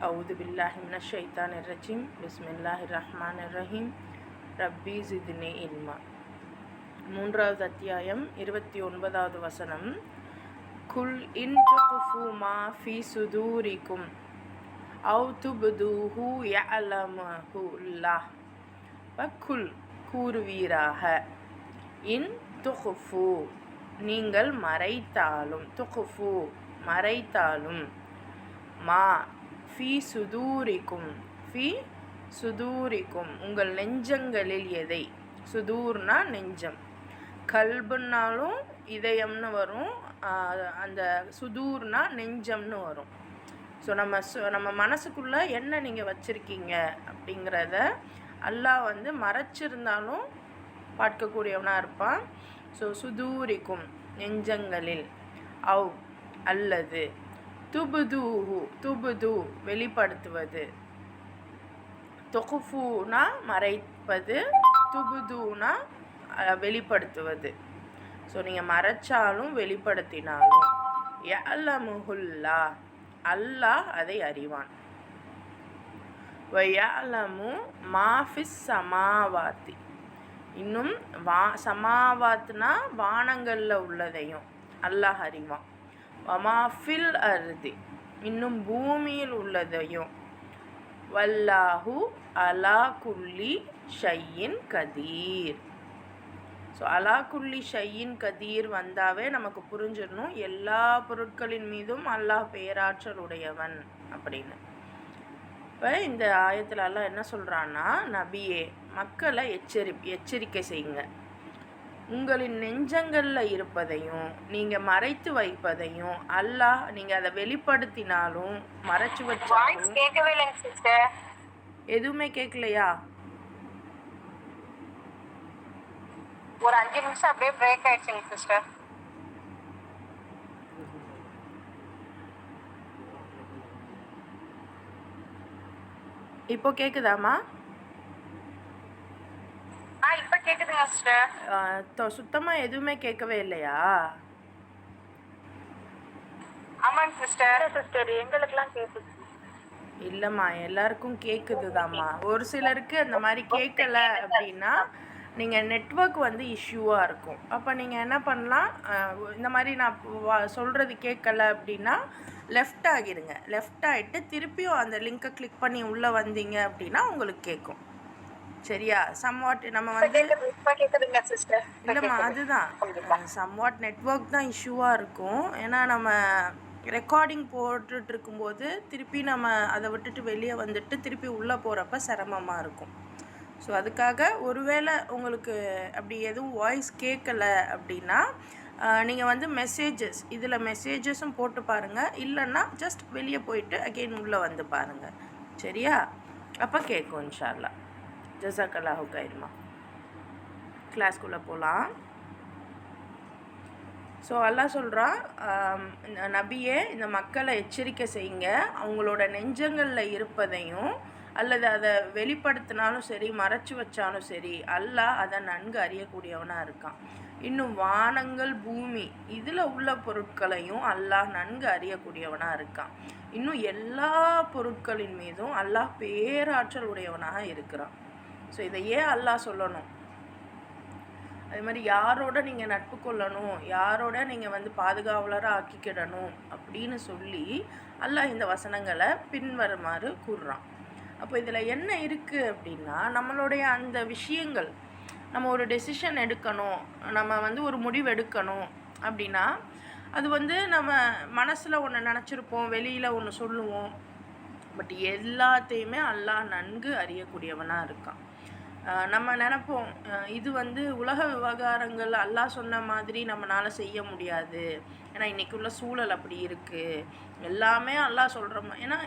அவுது பில்லாஹி மினஷ் ஷைத்தானிர் ரஜீம். பிஸ்மில்லாஹிர் ரஹ்மானிர் ரஹீம். ரப்பி ஜித்னி இல்மா. 3வது அத்தியாயம் 29வது வசனம். குல் இன் துக்ஃபு மா ஃபி சுதூரிக்கும் அவ் துப்தூஹு யஅலமுஹு அல்லாஹ். குல் கூறுவீராக, இன் துக்ஃபு நீங்கள் மறைத்தாலும், துக்ஃபு மறைத்தாலும், மா ஃபி சுதூரிக்கும், ஃபி சுதூரிக்கும் உங்கள் நெஞ்சங்களில் எதை, சுதூர்னா நெஞ்சம், கல்புன்னாலும் இதயம்னு வரும், அந்த சுதூர்னா நெஞ்சம்னு வரும். ஸோ நம்ம மனசுக்குள்ளே என்ன நீங்கள் வச்சுருக்கீங்க அப்படிங்கிறத அல்லாஹ் வந்து மறைச்சிருந்தாலும் பார்க்கக்கூடியவனாக இருப்பான். ஸோ சுதூரிக்கும் நெஞ்சங்களில், அவ் அல்லது, துபுதூஹு துபுது வெளிப்படுத்துவது, தொகுஃபுனா மறைப்பது, துபுதுனா வெளிப்படுத்துவது. ஸோ நீங்கள் மறைச்சாலும் வெளிப்படுத்தினாலும் யஅலமுஹுல்லா அல்லாஹ் அதை அறிவான். வயஅலமு மாஃபிஸ் சமாவாத்தி இன்னும் சமாவாத்னா வானங்களில் உள்ளதையும் அல்லாஹ் அறிவான். வமாஃபில் அர்தி இன்னும் பூமியில் உள்ளதையும். வல்லாஹு அலா குல்லி ஷையின் கதீர். ஸோ அலா குல்லி ஷையின் கதீர் வந்தாவே நமக்கு புரிஞ்சிடணும் எல்லா பொருட்களின் மீதும் அல்லாஹ் பேராற்றல் உடையவன் அப்படின்னு. இப்போ இந்த ஆயத்தில் அல்லாஹ் என்ன சொல்கிறான்னா, நபியே மக்களை எச்சரிக்கை செய்யுங்க. உங்களின் நெஞ்சங்களில் இருப்பதையும் நீங்கள் மறைத்து வைப்பதையும் அல்லாஹ் நீங்கள் அதை வெளிப்படுத்தினாலும் மறைச்சு வச்சாலும். கேட்கவே இல்லைங்க சிஸ்டர். எதுவுமே கேட்கலையா? ஒரு 5 நிமிஷம் அப்படியே பிரேக் ஆயிடுச்சுங்க சிஸ்டர். இப்போ கேட்குதாம்மா? இப்போ கேட்குதுங்க சிஸ்டர். சுத்தமாக எதுவுமே கேட்கவே இல்லையா? ஆமாங்க சிஸ்டர். சிஸ்டர் எங்களுக்குலாம் கேட்குது. இல்லைம்மா, எல்லாருக்கும் கேட்குதுதாம்மா. ஒரு சிலருக்கு அந்த மாதிரி கேட்கலை அப்படின்னா நீங்கள் நெட்வொர்க் வந்து இஷ்யூவாக இருக்கும். அப்போ நீங்கள் என்ன பண்ணலாம், இந்த மாதிரி நான் சொல்கிறது கேட்கலை அப்படின்னா லெஃப்ட் ஆகிடுங்க. லெஃப்ட் ஆகிட்டு திருப்பியும் அந்த லிங்கை கிளிக் பண்ணி உள்ளே வந்தீங்க அப்படின்னா உங்களுக்கு கேட்கும். சரியா? சம்வாட் நம்ம வந்து இல்லைம்மா, அதுதான் சம்வாட் நெட்வொர்க் தான் இஷ்யூவாக இருக்கும். ஏன்னா நம்ம ரெக்கார்டிங் போட்டுட்டு இருக்கும்போது திருப்பி நம்ம அதை விட்டுட்டு வெளியே வந்துட்டு திருப்பி உள்ளே போகிறப்ப சிரமமாக இருக்கும். ஸோ அதுக்காக ஒருவேளை உங்களுக்கு அப்படி எதுவும் வாய்ஸ் கேட்கலை அப்படின்னா நீங்கள் வந்து மெசேஜஸ், இதில் மெசேஜஸும் போட்டு பாருங்கள். இல்லைன்னா ஜஸ்ட் வெளியே போயிட்டு அகெயின் உள்ளே வந்து பாருங்கள். சரியா? அப்போ கேட்கும் இன்ஷா அல்லாஹ். ஜஸாக்கல்லாஹு கைர்மா. கிளாஸ்க்குள்ளே போகலாம். ஸோ அல்லாஹ் சொல்கிறான், நபியே இந்த மக்களை எச்சரிக்கை செய்யுங்க. அவங்களோட நெஞ்சங்களில் இருப்பதையும் அல்லது அதை வெளிப்படுத்தினாலும் சரி மறைச்சி வச்சாலும் சரி அல்லாஹ் அதை நன்கு அறியக்கூடியவனாக இருக்கான். இன்னும் வானங்கள் பூமி இதில் உள்ள பொருட்களையும் அல்லாஹ் நன்கு அறியக்கூடியவனாக இருக்கான். இன்னும் எல்லா பொருட்களின் மீதும் அல்லாஹ் பேராற்றல் உடையவனாக இருக்கிறான். ஸோ இதை ஏன் அல்லாஹ் சொல்லணும்? அதே மாதிரி யாரோட நீங்கள் நட்பு கொள்ளணும், யாரோட நீங்கள் வந்து பாதுகாவலராக ஆக்கிக்கிடணும் அப்படின்னு சொல்லி அல்லாஹ் இந்த வசனங்களை பின்வருமாறு கூறுறான். அப்போ இதில் என்ன இருக்குது அப்படின்னா, நம்மளுடைய அந்த விஷயங்கள், நம்ம ஒரு டெசிஷன் எடுக்கணும், நம்ம வந்து ஒரு முடிவு எடுக்கணும் அப்படின்னா அது வந்து நம்ம மனசில் ஒன்று நினச்சிருப்போம், வெளியில் ஒன்று சொல்லுவோம். பட் எல்லாத்தையுமே அல்லாஹ் நன்கு அறியக்கூடியவனாக இருக்கான். நம்ம நினைப்போம் இது வந்து உலக விவகாரங்கள் அல்லாஹ் சொன்ன மாதிரி நம்மளால் செய்ய முடியாது, ஏன்னா இன்றைக்கி உள்ள சூழல் அப்படி இருக்குது, எல்லாமே அல்லாஹ் சொல்கிறோம். ஏன்னா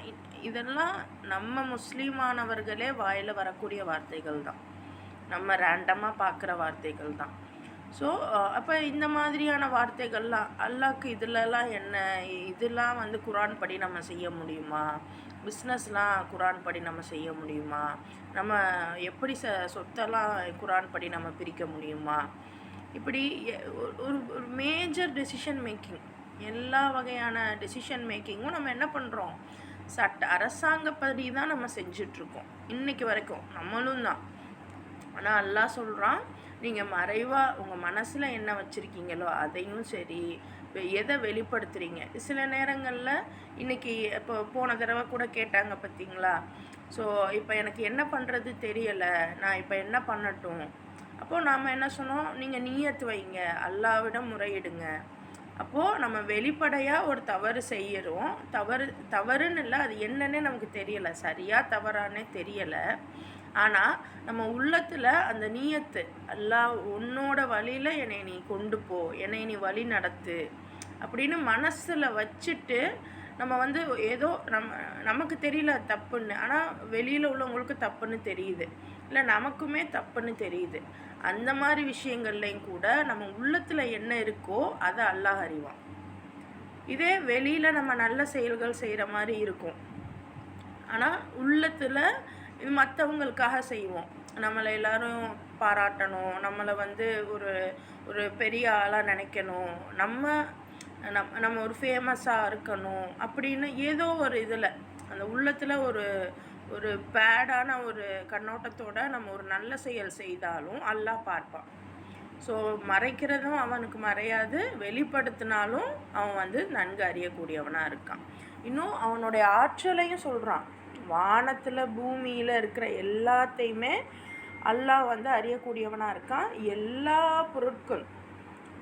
இதெல்லாம் நம்ம முஸ்லீமானவர்களே வாயில் வரக்கூடிய வார்த்தைகள் தான், நம்ம ரேண்டமாக பார்க்குற வார்த்தைகள் தான். ஸோ அப்போ இந்த மாதிரியான வார்த்தைகள்லாம் அல்லாஹ்க்கு இதிலலாம் என்ன, இதெல்லாம் வந்து குரான் படி நம்ம செய்ய முடியுமா? பிஸ்னஸ்லாம் குரான் படி நம்ம செய்ய முடியுமா? நம்ம எப்படி சொத்தெல்லாம் குரான் படி நம்ம பிரிக்க முடியுமா? இப்படி ஒரு மேஜர் டெசிஷன் மேக்கிங், எல்லா வகையான டெசிஷன் மேக்கிங்கும் நம்ம என்ன பண்ணுறோம், அரசாங்கப்படி தான் நம்ம செஞ்சிட்ருக்கோம் இன்னைக்கு வரைக்கும், நம்மளும் தான். ஆனால் அல்லாஹ் சொல்கிறான், நீங்கள் மறைவாக உங்கள் மனசில் என்ன வச்சுருக்கீங்களோ அதையும் சரி, எதை வெளிப்படுத்துகிறீங்க. சில நேரங்களில் இன்றைக்கி இப்போ போன தடவை கூட கேட்டாங்க பார்த்தீங்களா, ஸோ இப்போ எனக்கு என்ன பண்ணுறது தெரியலை, நான் இப்போ என்ன பண்ணட்டும். அப்போது நாம் என்ன சொன்னோம், நீங்கள் நீயத்து வைங்க, அல்லாஹ்விடம் முறையிடுங்க. அப்போது நம்ம வெளிப்படையாக ஒரு தவறு செய்கிறோம், தவறுன்னு இல்லை, அது என்னன்னே நமக்கு தெரியலை, சரியாக தவறானே தெரியலை. ஆனால் நம்ம உள்ளத்தில் அந்த நீயத்து, அல்லாஹ் உன்னோட வழியில் என்னை நீ கொண்டு போ, என்னை நீ வழி நடத்து அப்படின்னு மனசில் வச்சுட்டு நம்ம ஏதோ நமக்கு தெரியல தப்புன்னு, ஆனால் வெளியில் உள்ளவங்களுக்கு தப்புன்னு தெரியுது, இல்லை நமக்குமே தப்புன்னு தெரியுது. அந்த மாதிரி விஷயங்கள்லையும் கூட நம்ம உள்ளத்தில் என்ன இருக்கோ அதை அல்லாஹ் அறிவான். இதே வெளியில் நம்ம நல்ல செயல்கள் செய்கிற மாதிரி இருக்கும், ஆனால் உள்ளத்தில் இது மற்றவங்களுக்காக செய்வோம். நம்மளை எல்லோரும் பாராட்டணும், நம்மளை ஒரு ஒரு பெரிய ஆளாக நினைக்கணும், நம்ம ஒரு ஃபேமஸாக இருக்கணும் அப்படின்னு ஏதோ ஒரு இதில் அந்த உள்ளத்தில் ஒரு ஒரு பேடான ஒரு கண்ணோட்டத்தோடு நம்ம ஒரு நல்ல செயல் செய்தாலும் அல்லாஹ் பார்ப்பான். ஸோ மறைக்கிறதும் அவனுக்கு மறையாது, வெளிப்படுத்தினாலும் அவன் நன்கு அறியக்கூடியவனாக இருக்கான். இன்னும் அவனுடைய ஆற்றலையும் சொல்கிறான். வானத்தில் பூமியில் இருக்கிற எல்லாத்தையுமே அல்லாஹ் அறியக்கூடியவனாக இருக்கான். எல்லா பொருட்களும்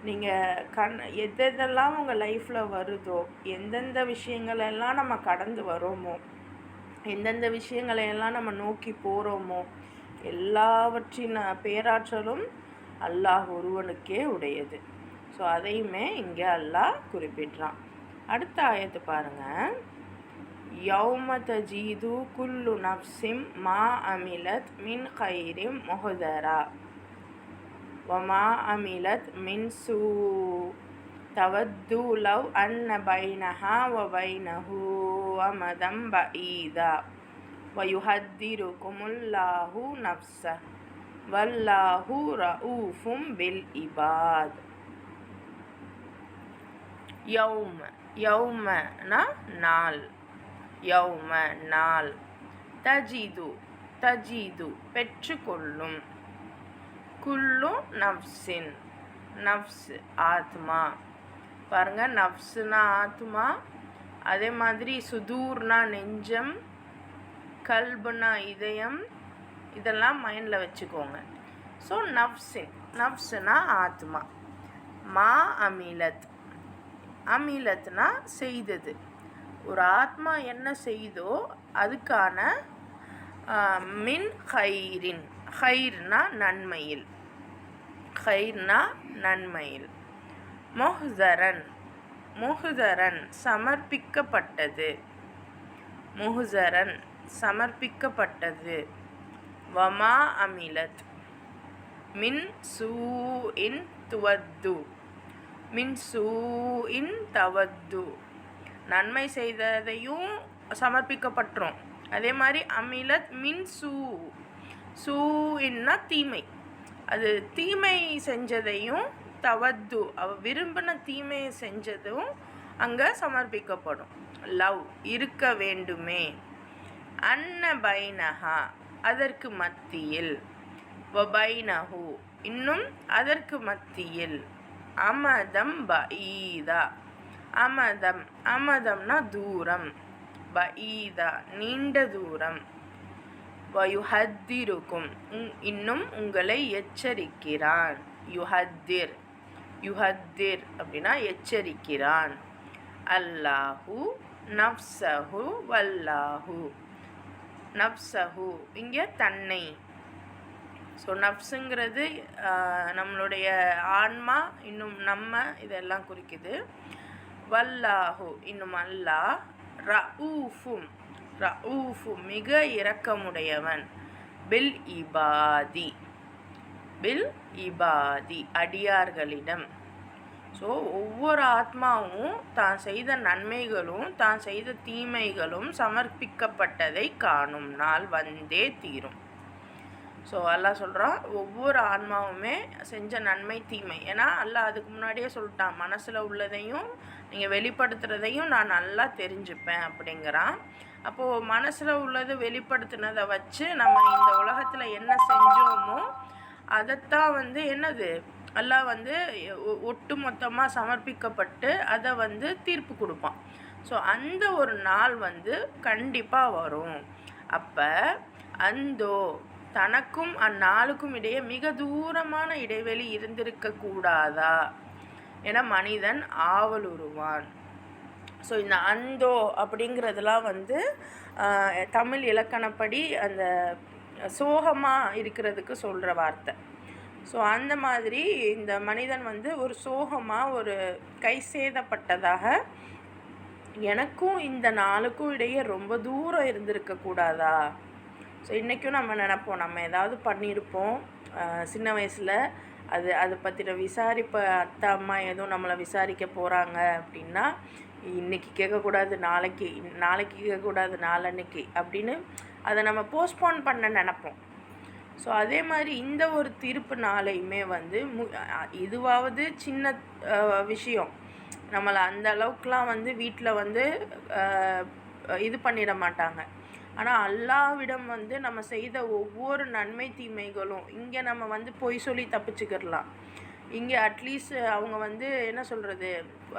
நீங்கள் எதெல்லாம் உங்கள் லைஃப்பில் வருதோ, எந்தெந்த விஷயங்களெல்லாம் நம்ம கடந்து வரோமோ, எந்தெந்த விஷயங்களையெல்லாம் நம்ம நோக்கி போகிறோமோ, எல்லாவற்றின் பேராற்றலும் அல்லாஹ் ஒருவனுக்கே உடையது. ஸோ அதையுமே இங்கே அல்லாஹ் குறிப்பிட்றான். அடுத்த ஆயத்து பாருங்கள். யௌம தஜீது குல்லு நஃப்ஸிம் மா அமிலத் மின் கைரிம் முஹதரா வமா அமிலத் மின் சூ தவத்து லவ் அன்ன பைனஹா வ பைனஹு அமதம் பஈதா வயுஹத்திருக்குமுல்லாஹு நஃப்ஸ வல்லாஹு ரஊஃபும் பில் இபாத். யௌமனா நாள், யௌம நாள், தஜிது பெற்றுக்கொள்ளும், குல்லு நஃப்ஸின் நஃப்ஸ் ஆத்மா. பாருங்கள், நஃப்ஸுனா ஆத்மா, அதே மாதிரி சுதூர்னா நெஞ்சம், கல்புனா இதயம், இதெல்லாம் மைண்டில் வச்சுக்கோங்க. ஸோ நஃப்ஸுனா ஆத்மா. மா அமிலத்னா செய்தது. ஒரு ஆத்மா என்ன செய்தோ அதுக்கான மின் ஹைரின், ஹைர்னா நன்மையில், முஹ்தரன் சமர்ப்பிக்கப்பட்டது, வமா அமிலத் மின் சூஇன் தவத்து, நன்மை செய்ததையும் சமர்ப்பிக்கப்பட்டுரும். அதே மாதிரி அமிலத் மின் சூஇன்னா தீமை, அது தீமை செஞ்சதையும் தவத்து விரும்பின தீமையை செஞ்சதும் அங்கே சமர்ப்பிக்கப்படும். லவ் இருக்க வேண்டுமே, அன்ன பைனஹா அதற்கு மத்தியில், வபைனஹு இன்னும் அதற்கு மத்தியில், அமதம் பஈதா அமதம்னா தூரம், பஈதா நீண்ட தூரம், வயுஹத்திருக்கும் இன்னும் உங்களை எச்சரிக்கிறான், யுஹத்திர் அப்படின்னா எச்சரிக்கிறான், அல்லாஹு நஃப்ஸஹு வல்லாஹு, நஃப்ஸஹு இங்கே தன்னை. ஸோ நஃப்ஸுங்கிறது நம்மளுடைய ஆன்மா, இன்னும் நம்ம இதெல்லாம் குறிக்குது. வல்லாஹு இன்னும் அல்லாஹ், ரഊஃபும் மிக இரக்கமுடையவன், பில் இபாதி அடியார்களிடம். ஸோ ஒவ்வொரு ஆத்மாவும் தான் செய்த நன்மைகளும் தான் செய்த தீமைகளும் சமர்ப்பிக்கப்பட்டதை காணும் நாள் வந்தே தீரும். ஸோ அல்லாஹ் சொல்கிறான், ஒவ்வொரு ஆன்மாவுமே செஞ்ச நன்மை தீமை, ஏன்னா அல்லாஹ் அதுக்கு முன்னாடியே சொல்லிட்டான், மனசில் உள்ளதையும் நீங்கள் வெளிப்படுத்துகிறதையும் நான் நல்லா தெரிஞ்சுப்பேன் அப்படிங்கிறான். அப்போது மனசில் உள்ளது வெளிப்படுத்தினதை வச்சு நம்ம இந்த உலகத்தில் என்ன செஞ்சோமோ அதைத்தான் வந்து என்னது அல்லாஹ் வந்து ஒட்டு மொத்தமாக சமர்ப்பிக்கப்பட்டு அதை வந்து தீர்ப்பு கொடுப்பான். ஸோ அந்த ஒரு நாள் வந்து கண்டிப்பாக வரும். அப்போ அந்தோ தனக்கும் அந்நாளுக்கும் இடையே மிக தூரமான இடைவெளி இருந்திருக்க கூடாதா என மனிதன் ஆவலுருவான். ஸோ இந்த அந்தோ அப்படிங்கிறதுலாம் வந்து தமிழ் இலக்கணப்படி அந்த சோகமாக இருக்கிறதுக்கு சொல்கிற வார்த்தை. ஸோ அந்த மாதிரி இந்த மனிதன் வந்து ஒரு சோகமாக ஒரு கை சேதப்பட்டதாக எனக்கும் இந்த நாளுக்கும் இடையே ரொம்ப தூரம் இருந்திருக்கக்கூடாதா. ஸோ இன்றைக்கும் நம்ம நினப்போம், நம்ம ஏதாவது பண்ணியிருப்போம் சின்ன வயசில், அதை பற்றின விசாரிப்பை அத்தை அம்மா எதுவும் நம்மளை விசாரிக்க போகிறாங்க அப்படின்னா, இன்றைக்கி கேட்கக்கூடாது, நாளைக்கு கேட்கக்கூடாது, நாளன்னைக்கு அப்படின்னு அதை நம்ம போஸ்ட்போன் பண்ண நினப்போம். ஸோ அதே மாதிரி இந்த ஒரு தீர்ப்பு நாளையுமே வந்து இதுவாவது சின்ன விஷயம், நம்மளை அந்த அளவுக்குலாம் வந்து வீட்டில் வந்து இது பண்ணிட மாட்டாங்க. ஆனால் அல்லாஹ்விடம் வந்து நம்ம செய்த ஒவ்வொரு நன்மை தீமைகளும் இங்கே நம்ம வந்து பொய் சொல்லி தப்பிச்சுக்கிடலாம். இங்கே அட்லீஸ்ட் அவங்க வந்து என்ன சொல்கிறது,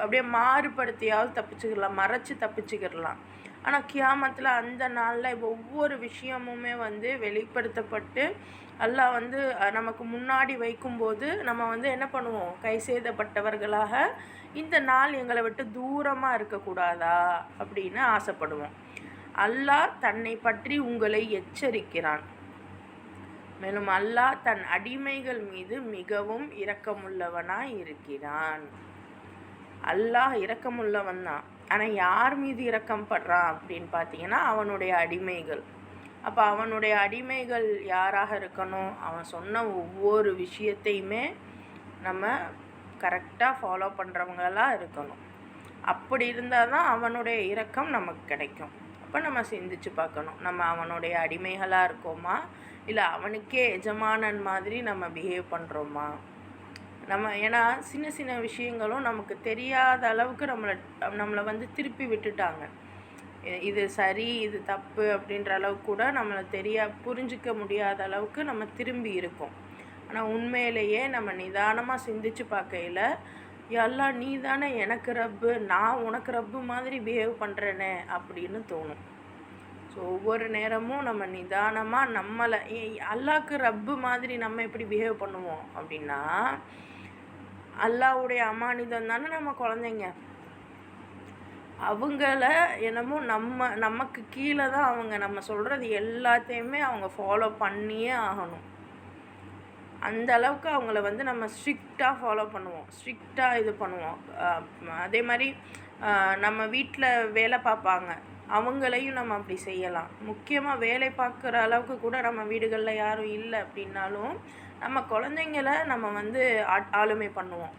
அப்படியே மாறுபடுத்தியாவது தப்பிச்சுக்கிடலாம், மறைச்சி தப்பிச்சுக்கிடலாம். ஆனால் கியாமத்தில் அந்த நாளில் ஒவ்வொரு விஷயமுமே வந்து வெளிப்படுத்தப்பட்டு அல்லாஹ் வந்து நமக்கு முன்னாடி வைக்கும்போது நம்ம வந்து என்ன பண்ணுவோம், கை சேதப்பட்டவர்களாக இந்த நாள் எங்களை விட்டு தூரமாக இருக்கக்கூடாதா அப்படின்னு ஆசைப்படுவோம். அல்லாஹ் தன்னை பற்றி உங்களை எச்சரிக்கிறான். மேலும் அல்லாஹ் தன் அடிமைகள் மீது மிகவும் இரக்கமுள்ளவனாய் இருக்கிறான். அல்லாஹ் இரக்கமுள்ளவன் தான். ஆனால் யார் மீது இரக்கம் படுறான் அப்படின்னு பார்த்தீங்கன்னா அவனுடைய அடிமைகள். அப்போ அவனுடைய அடிமைகள் யாராக இருக்கணும், அவன் சொன்ன ஒவ்வொரு விஷயத்தையுமே நம்ம கரெக்டாக ஃபாலோ பண்ணுறவங்களாக இருக்கணும். அப்படி இருந்தால் தான் அவனுடைய இரக்கம் நமக்கு கிடைக்கும். அப்போ நம்ம சிந்திச்சு பார்க்கணும், நம்ம அவனுடைய அடிமைகளாக இருக்கோமா, இல்லை அவனுக்கே எஜமானன் மாதிரி நம்ம பிஹேவ் பண்ணுறோமா. ஏன்னா சின்ன சின்ன விஷயங்களும் நமக்கு தெரியாத அளவுக்கு நம்மளை வந்து திருப்பி விட்டுட்டாங்க. இது சரி இது தப்பு அப்படின்ற அளவுக்கு கூட நம்மளை புரிஞ்சிக்க முடியாத அளவுக்கு நம்ம திரும்பி இருக்கோம். ஆனால் உண்மையிலேயே நம்ம நிதானமாக சிந்திச்சு பார்க்கையில், எல்லாம் நீ தானே எனக்கு ரப்பு, நான் உனக்கு ரப்பு மாதிரி பிஹேவ் பண்ணுறேனே அப்படின்னு தோணும். ஸோ ஒவ்வொரு நேரமும் நம்ம நிதானமாக நம்மளை அல்லாஹ்க்கு ரப்பு மாதிரி நம்ம எப்படி பிஹேவ் பண்ணுவோம் அப்படின்னா, அல்லாஹ்வுடைய அமானிதம் தானே நம்ம குழந்தைங்க. அவங்கள என்னமோ நமக்கு கீழே தான் அவங்க நம்ம சொல்கிறது எல்லாத்தையுமே அவங்க ஃபாலோ பண்ணியே ஆகணும். அந்த அளவுக்கு அவங்கள வந்து நம்ம ஸ்ட்ரிக்டாக ஃபாலோ பண்ணுவோம், ஸ்ட்ரிக்டாக இது பண்ணுவோம். அதே மாதிரி நம்ம வீட்டில் வேலை பார்ப்பாங்க, அவங்களையும் நம்ம அப்படி செய்யலாம். முக்கியமாக வேலை பார்க்குற அளவுக்கு கூட நம்ம வீடுகளில் யாரும் இல்லை அப்படின்னாலும் நம்ம குழந்தைங்கள நம்ம வந்து ஆளுமை பண்ணுவோம்.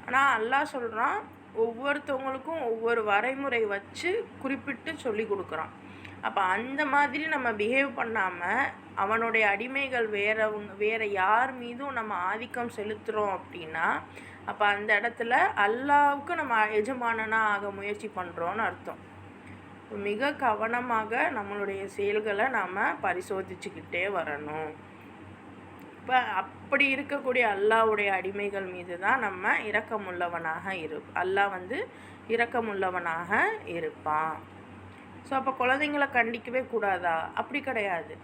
ஆனால் அல்லாஹ் சொல்கிறான், ஒவ்வொருத்தவங்களுக்கும் ஒவ்வொரு வரைமுறை வச்சு குறிப்பிட்டு சொல்லி கொடுக்குறான். அப்போ அந்த மாதிரி நம்ம பிஹேவ் பண்ணாமல் அவனுடைய அடிமைகள் வேறு யார் மீதும் நம்ம ஆதிக்கம் செலுத்துகிறோம் அப்படின்னா, அப்போ அந்த இடத்துல அல்லாஹ்வுக்கு நம்ம எஜமானனாக ஆக முயற்சி பண்ணுறோன்னு அர்த்தம். மிக கவனமாக நம்மளுடைய செயல்களை நாம் பரிசோதிச்சுக்கிட்டே வரணும். இப்போ அப்படி இருக்கக்கூடிய அல்லாஹ்வுடைய அடிமைகள் மீது தான் நம்ம இரக்கமுள்ளவனாக அல்லாஹ் வந்து இரக்கமுள்ளவனாக இருப்பான். ஸோ அப்போ குழந்தைங்கள கண்டிக்கவே கூடாதா? அப்படி கிடையாது.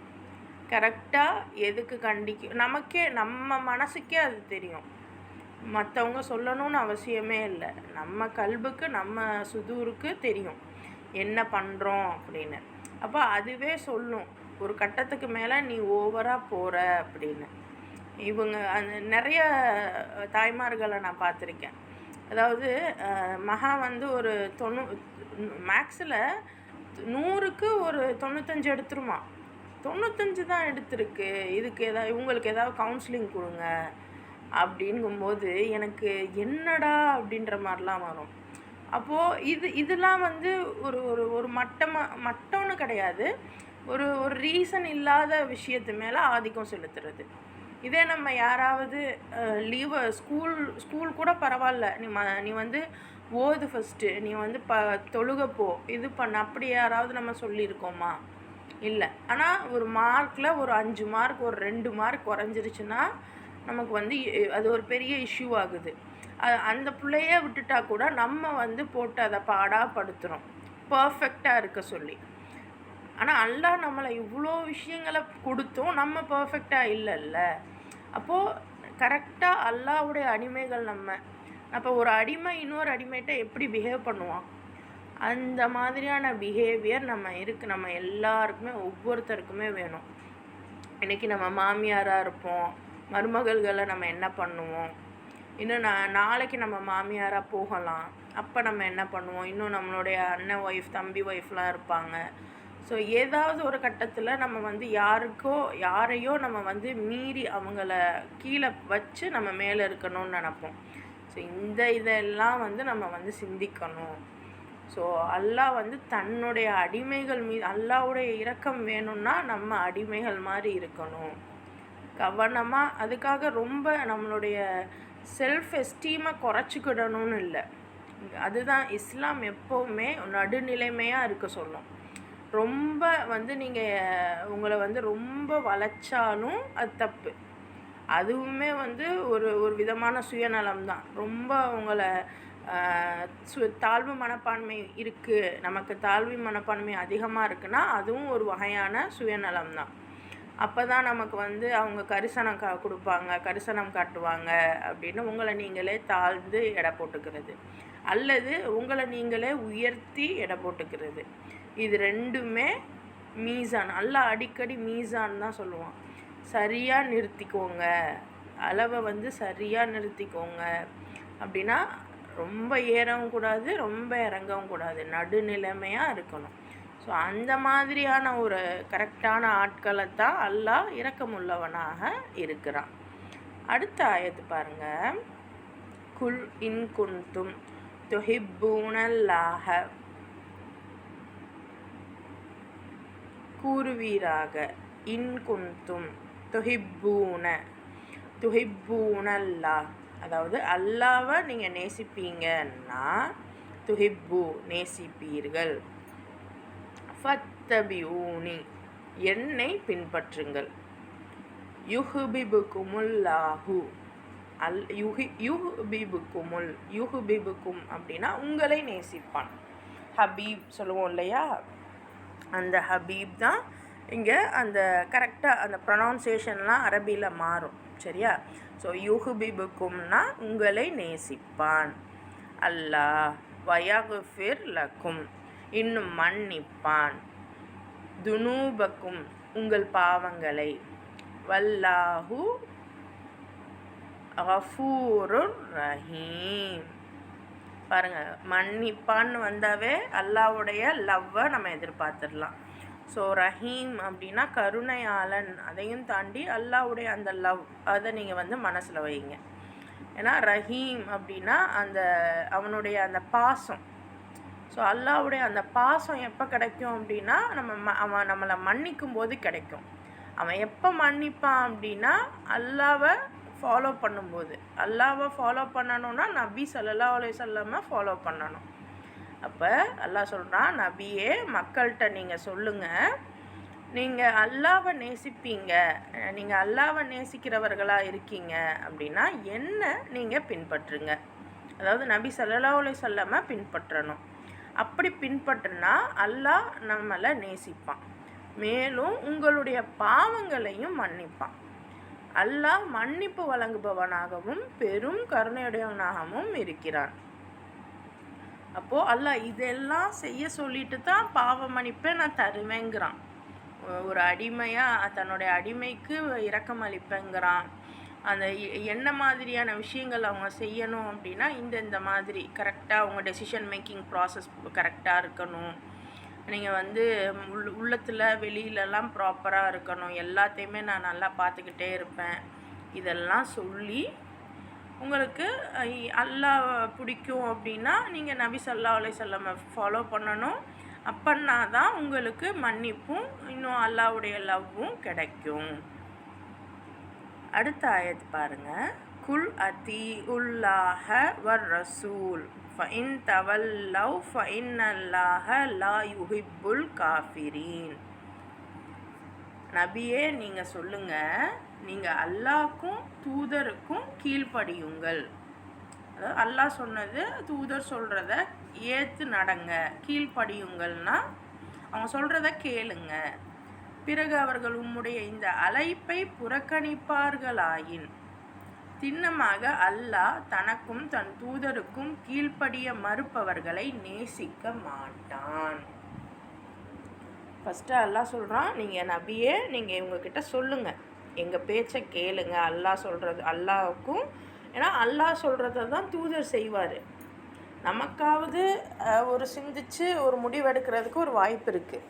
கரெக்டாக எதுக்கு நமக்கே நம்ம மனசுக்கே அது தெரியும். மற்றவங்க சொல்லணும்னு அவசியமே இல்லை. நம்ம கல்புக்கு நம்ம சுதூருக்கு தெரியும் என்ன பண்ணுறோம் அப்படின்னு. அப்போ அதுவே சொல்லும், ஒரு கட்டத்துக்கு மேலே நீ ஓவராக போகிற அப்படின்னு. இவங்க நிறைய தாய்மார்களை நான் பார்த்துருக்கேன். அதாவது மகா வந்து ஒரு மேக்ஸில் 100க்கு ஒரு 95 எடுத்துருமா, 95 தான் எடுத்திருக்கு, இவங்களுக்கு ஏதாவது கவுன்சிலிங் கொடுங்க அப்படிங்கும்போது எனக்கு என்னடா அப்படின்ற மாதிரிலாம் வரும். அப்போது இதெல்லாம் வந்து ஒரு ஒரு மட்டம்னு கிடையாது. ஒரு ஒரு ரீசன் இல்லாத விஷயத்து மேலே ஆதிக்கம் செலுத்துறது. இதே நம்ம யாராவது லீவு ஸ்கூல் கூட பரவாயில்ல, நீ வந்து ஓது ஃபஸ்ட்டு, நீ வந்து தொழுக போ, இது பண்ண, அப்படி யாராவது நம்ம சொல்லியிருக்கோமா? இல்லை. ஆனால் ஒரு மார்க்கில் ஒரு 5 மார்க் ஒரு 2 மார்க் குறைஞ்சிருச்சுன்னா நமக்கு வந்து அது ஒரு பெரிய இஷ்யூ ஆகுது. அந்த பிள்ளைய விட்டுட்டா கூட நம்ம வந்து போட்டு அதை பாடாப்படுத்துகிறோம் பர்ஃபெக்டாக இருக்க சொல்லி. ஆனால் அல்லாஹ் நம்மளை இவ்வளோ விஷயங்களை கொடுத்தும் நம்ம பர்ஃபெக்டாக இல்லைல்ல. அப்போது கரெக்டாக அல்லாஹ்வுடைய அடிமைகள் நம்ம. அப்போ ஒரு அடிமை இன்னொரு அடிமைகிட்ட எப்படி பிஹேவ் பண்ணுவான்? அந்த மாதிரியான பிஹேவியர் நம்ம எல்லாருக்குமே ஒவ்வொருத்தருக்குமே வேணும். இன்றைக்கி நம்ம மாமியாராக இருப்போம், மருமகள்களை நம்ம என்ன பண்ணுவோம், இன்னும் நாளைக்கு நம்ம மாமியாராக போகலாம், அப்போ நம்ம என்ன பண்ணுவோம், இன்னும் நம்மளுடைய அண்ணன் ஒய்ஃப் தம்பி ஒய்ஃப்லாம் இருப்பாங்க. ஸோ ஏதாவது ஒரு கட்டத்தில் நம்ம வந்து யாரையோ நம்ம வந்து மீறி அவங்கள கீழே வச்சு நம்ம மேலே இருக்கணும்னு நினப்போம். ஸோ இதெல்லாம் வந்து நம்ம வந்து சிந்திக்கணும். ஸோ அல்லாஹ் வந்து தன்னுடைய அடிமைகள் மீது அல்லாஹ்வுடைய இரக்கம் வேணும்னா நம்ம அடிமைகள் மாதிரி இருக்கணும். கவனமாக அதுக்காக ரொம்ப நம்மளுடைய செல்ஃப் எஸ்டீமை குறைச்சிக்கிடணும்னு இல்லை. அதுதான் இஸ்லாம் எப்போவுமே நடுநிலைமையாக இருக்க சொல்லும். ரொம்ப வந்து நீங்கள் உங்களை வந்து ரொம்ப வளைச்சாலும் அது தப்பு. அதுவுமே வந்து ஒரு விதமான சுயநலம் தான். ரொம்ப உங்களை தாழ்வு மனப்பான்மை இருக்குது, நமக்கு தாழ்வு மனப்பான்மை அதிகமாக இருக்குன்னா அதுவும் ஒரு வகையான சுயநலம் தான். அப்போ தான் நமக்கு வந்து அவங்க கரிசனம் கொடுப்பாங்க, கரிசனம் காட்டுவாங்க அப்படின்னு உங்களை நீங்களே தாழ்ந்து எடை போட்டுக்கிறது, அல்லது உங்களை நீங்களே உயர்த்தி எடை போட்டுக்கிறது. இது ரெண்டுமே மீசான். அல்லாஹ் அடிக்கடி மீசான் தான் சொல்லுவான். சரியாக நிறுத்திக்கோங்க, அளவை வந்து சரியாக நிறுத்திக்கோங்க. அப்படின்னா ரொம்ப ஏறவும் கூடாது, ரொம்ப இறங்கவும் கூடாது, நடுநிலைமையாக இருக்கணும். ஸோ அந்த மாதிரியான ஒரு கரெக்டான ஆட்களை தான் அல்லாஹ் இரக்கமுள்ளவனாக இருக்கிறான். அடுத்த ஆயத்து பாருங்கள். குல் இன் குன்தும் துஹிப்பூனல்லாஹ, கூறுவீராக, இன் குன்தும் துஹிப்பூனல்லாஹ், அதாவது அல்லாவை நீங்கள் நேசிப்பீங்கன்னா துஹிப்பு நேசிப்பீர்கள், ஃபத்தபிஊனி என்னை பின்பற்றுங்கள், யுஹ்பிபுகுமுல்லாஹு யுஹ்பிபுக்கும் அப்படின்னா உங்களை நேசிப்பான். ஹபீப் சொல்லுவோம் இல்லையா, அந்த ஹபீப் தான் இங்கே அந்த கரெக்டாக அந்த ப்ரொனவுன்சியேஷன்லாம் அரபியில் மாறும். சரியா? ஸோ யுஹ்பிபுக்கும்னா உங்களை நேசிப்பான். அல்லாஹ் வயகுஃபிர் லக்கும் இன்னும் மன்னிப்பான், துனூபக்கும் உங்கள் பாவங்களை, வல்லாஹு கஃபூருர் ரஹீம். பாருங்கள், மன்னிப்பான்னு வந்தாவே அல்லாஹ்வுடைய லவ்வை நம்ம எதிர்பார்த்துடலாம். ஸோ ரஹீம் அப்படின்னா கருணையாளன், அதையும் தாண்டி அல்லாஹ்வுடைய அந்த லவ், அதை நீங்கள் வந்து மனசில் வைங்க. ஏன்னா ரஹீம் அப்படின்னா அந்த அவனுடைய அந்த பாசம். ஸோ அல்லாஹ்வுடைய அந்த பாசம் எப்போ கிடைக்கும் அப்படின்னா அவன் நம்மளை மன்னிக்கும் போது கிடைக்கும். அவன் எப்போ மன்னிப்பான் அப்படின்னா அல்லாவை ஃபாலோ பண்ணும்போது. அல்லாவை ஃபாலோ பண்ணணுன்னா நபி ஸல்லல்லாஹு அலைஹி வஸல்லம் ஃபாலோ பண்ணணும். அப்போ அல்லாஹ் சொல்கிறான், நபியே மக்கள்கிட்ட நீங்கள் சொல்லுங்கள், நீங்கள் அல்லாவை நேசிப்பீங்க, நீங்கள் அல்லாவை நேசிக்கிறவர்களாக இருக்கீங்க அப்படின்னா என்ன நீங்கள் பின்பற்றுங்க. அதாவது நபி ஸல்லல்லாஹு அலைஹி வஸல்லம் பின்பற்றணும். அப்படி பின்பற்றினா அல்லாஹ் நம்மளை நேசிப்பான், மேலும் உங்களுடைய பாவங்களையும் மன்னிப்பான். அல்லாஹ் மன்னிப்பு வழங்குபவனாகவும் பெரும் கருணையுடையவனாகவும் இருக்கிறான். அப்போது அல்லாஹ் இதெல்லாம் செய்ய சொல்லிட்டு தான் பாவ மன்னிப்பை நான் தருவேங்கிறான். ஒரு அடிமையாக தன்னுடைய அடிமைக்கு இரக்கம் அளிப்பேங்கிறான். அந்த என்ன மாதிரியான விஷயங்கள் அவங்க செய்யணும் அப்படின்னா இந்த மாதிரி கரெக்டாக அவங்க டெசிஷன் மேக்கிங் ப்ராசஸ் கரெக்டாக இருக்கணும், நீங்கள் வந்து உள்ளத்தில் வெளியிலலாம் ப்ராப்பராக இருக்கணும், எல்லாத்தையுமே நான் நல்லா பார்த்துக்கிட்டே இருப்பேன், இதெல்லாம் சொல்லி உங்களுக்கு அல்லாஹ் பிடிக்கும் அப்படின்னா நீங்கள் நபி ஸல்லல்லாஹு அலைஹி வஸல்லம் ஃபாலோ பண்ணணும். அப்படின்னா தான் உங்களுக்கு மன்னிப்பும் இன்னும் அல்லாஹ்வுடைய லவ்வும் கிடைக்கும். அடுத்த ஆயத்து பாருங்க. குல் அத்தீஉல்லாஹ வர் ரசூல் ஃபஇன் தவல்லவ் ஃபஇன்னல்லாஹ லா யுஹிப்புல் காஃபிரீன். நபியே நீங்கள் சொல்லுங்க, நீங்கள் அல்லாஹ்க்கும் தூதருக்கும் கீழ்ப்படியுங்கள். அதாவது அல்லாஹ் சொன்னது தூதர் சொல்கிறத ஏற்று நடங்க, கீழ்ப்படியுங்கள்னா அவங்க சொல்கிறத கேளுங்க. பிறகு அவர்கள் உம்முடைய இந்த அழைப்பை புறக்கணிப்பார்களாயின் திண்ணமாக அல்லாஹ் தனக்கும் தன் தூதருக்கும் கீழ்ப்படிய மறுப்பவர்களை நேசிக்க மாட்டான். ஃபஸ்ட்டு அல்லாஹ் சொல்கிறான், நீங்கள் நபியே நீங்கள் இவங்கக்கிட்ட சொல்லுங்கள், எங்கள் பேச்சை கேளுங்க, அல்லாஹ் சொல்கிறது அல்லாஹ்வுக்கும். ஏன்னா அல்லாஹ் சொல்கிறத தான் தூதர் செய்வார். நமக்காவது ஒரு சிந்திச்சு ஒரு முடிவெடுக்கிறதுக்கு ஒரு வாய்ப்பு இருக்குது.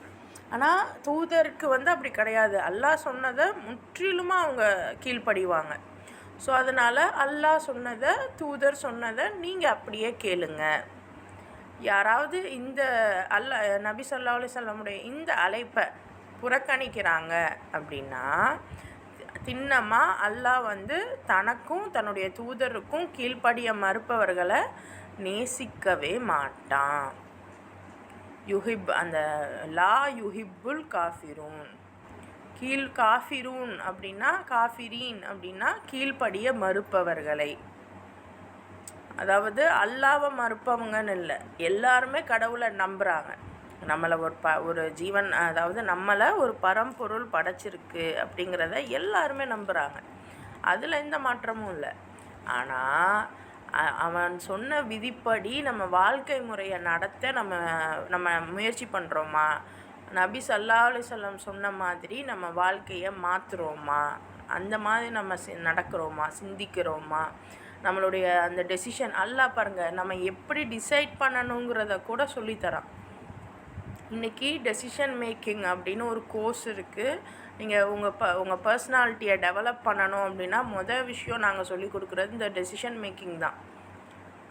ஆனால் தூதருக்கு அப்படி கிடையாது. அல்லாஹ் சொன்னதை முற்றிலுமாக அவங்க கீழ்ப்படிவாங்க. ஸோ அதனால் அல்லாஹ் சொன்னதை தூதர் சொன்னதை நீங்கள் அப்படியே கேளுங்க. யாராவது இந்த நபி ஸல்லல்லாஹு அலைஹி வஸல்லமுடைய இந்த அழைப்பை புறக்கணிக்கிறாங்க அப்படின்னா திண்ணமாக அல்லாஹ் தனக்கும் தன்னுடைய தூதருக்கும் கீழ்ப்படிய மறுப்பவர்களை நேசிக்கவே மாட்டான். அந்த லா யுஹிப்புல் காஃபிரூன், காஃபிரூன் அப்படின்னா காஃபிரீன் அப்படின்னா கீழ்ப்படிய மறுப்பவர்களை. அதாவது அல்லாவை மறுப்பவங்கன்னு இல்லை, எல்லாருமே கடவுளை நம்புகிறாங்க. நம்மளை ஒரு ஜீவன், அதாவது நம்மளை ஒரு பரம்பொருள் படைச்சிருக்கு அப்படிங்கிறத எல்லாருமே நம்புகிறாங்க. அதில் எந்த மாற்றமும் இல்லை. ஆனால் அவன் சொன்ன விதிப்படி நம்ம வாழ்க்கை முறையை நடத்த நம்ம முயற்சி பண்ணுறோமா? நபி ஸல்லல்லாஹு அலைஹி வஸல்லம் சொன்ன மாதிரி நம்ம வாழ்க்கையை மாற்றுறோமா? அந்த மாதிரி நம்ம நடக்கிறோமா, சிந்திக்கிறோமா? நம்மளுடைய அந்த டெசிஷன் அல்லாஹ் பாருங்கள், நம்ம எப்படி டிசைட் பண்ணணுங்கிறத கூட சொல்லித்தரான். இன்றைக்கி டெசிஷன் மேக்கிங் அப்படின்னு ஒரு கோர்ஸ் இருக்குது. நீங்கள் உங்கள் பர்சனாலிட்டியை டெவலப் பண்ணணும் அப்படின்னா விஷயம் நாங்கள் சொல்லிக் கொடுக்குறது இந்த டெசிஷன் மேக்கிங் தான்.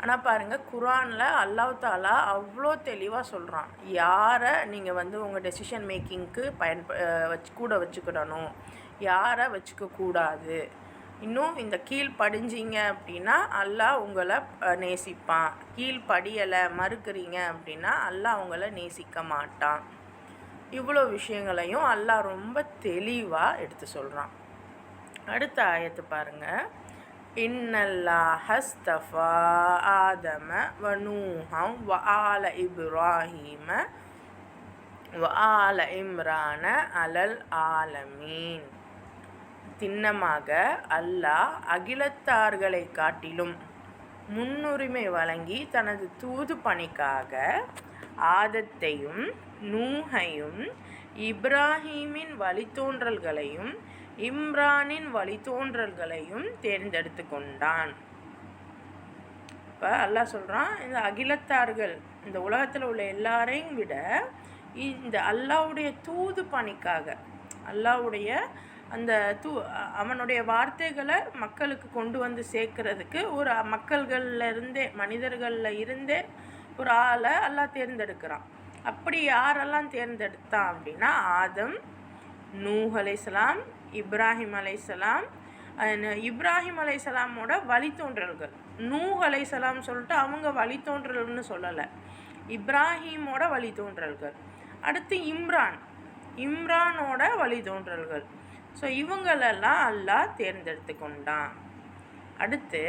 ஆனால் பாருங்கள், குர்ஆனில் அல்லாஹ் தஆலா அவ்வளோ தெளிவாக சொல்கிறான், யாரை நீங்கள் உங்கள் டெசிஷன் மேக்கிங்க்கு கூட வச்சுக்கிடணும், யாரை வச்சுக்கக்கூடாது. இன்னும் இந்த கீழ்ப்படிஞ்சிங்க அப்படின்னா அல்லாஹ் உங்களை நேசிப்பான், கீழ்ப்படியலை மறுக்கிறீங்க அப்படின்னா அல்லாஹ் உங்களை நேசிக்க மாட்டான். இவ்வளோ விஷயங்களையும் அல்லாஹ் ரொம்ப தெளிவாக எடுத்து சொல்கிறான். அடுத்த ஆயத்து பாருங்கள். இன்னல்லாஹ அஸ்தஃபா ஆதம வ நூஹம் வ ஆல இப்ராஹீம வ ஆல இம்ரான அலல் ஆலமீன். திண்ணமாக அல்லாஹ் அகிலத்தார்களை காட்டிலும் முன்னுரிமை வழங்கி தனது தூது பணிக்காக ஆதத்தையும் நூஹையும் இப்ராஹீமின் வழித்தோன்றல்களையும் இம்ரானின் வழித்தோன்றல்களையும் தேர்ந்தெடுத்து கொண்டான். இப்போ அல்லாஹ் சொல்கிறான், இந்த அகிலத்தார்கள், இந்த உலகத்தில் உள்ள எல்லாரையும் விட இந்த அல்லாஹ்வுடைய தூது பணிக்காக, அல்லாஹ்வுடைய அந்த அவனுடைய வார்த்தைகளை மக்களுக்கு கொண்டு வந்து சேர்க்கறதுக்கு ஒரு மனிதர்களில் இருந்தே ஒரு ஆளை அல்லாஹ் தேர்ந்தெடுக்கிறான். அப்படி யாரெல்லாம் தேர்ந்தெடுத்தான் அப்படின்னா ஆதம், நூஹ் அலைஹிஸ்ஸலாம், இப்ராஹிம் அலைஹிஸ்ஸலாம். இப்ராஹிம் அலைஹிஸ்ஸலாமோட வழித்தோன்றல்கள், நூஹ் அலைஹிஸ்ஸலாம் சொல்லிட்டு அவங்க வழித்தோன்றல்னு சொல்லலை, இப்ராஹீமோட வழித்தோன்றல்கள். அடுத்து இம்ரானோட வழித்தோன்றல்கள். ஸோ இவங்களெல்லாம் அல்லாஹ் தேர்ந்தெடுத்து கொண்டான். அடுத்து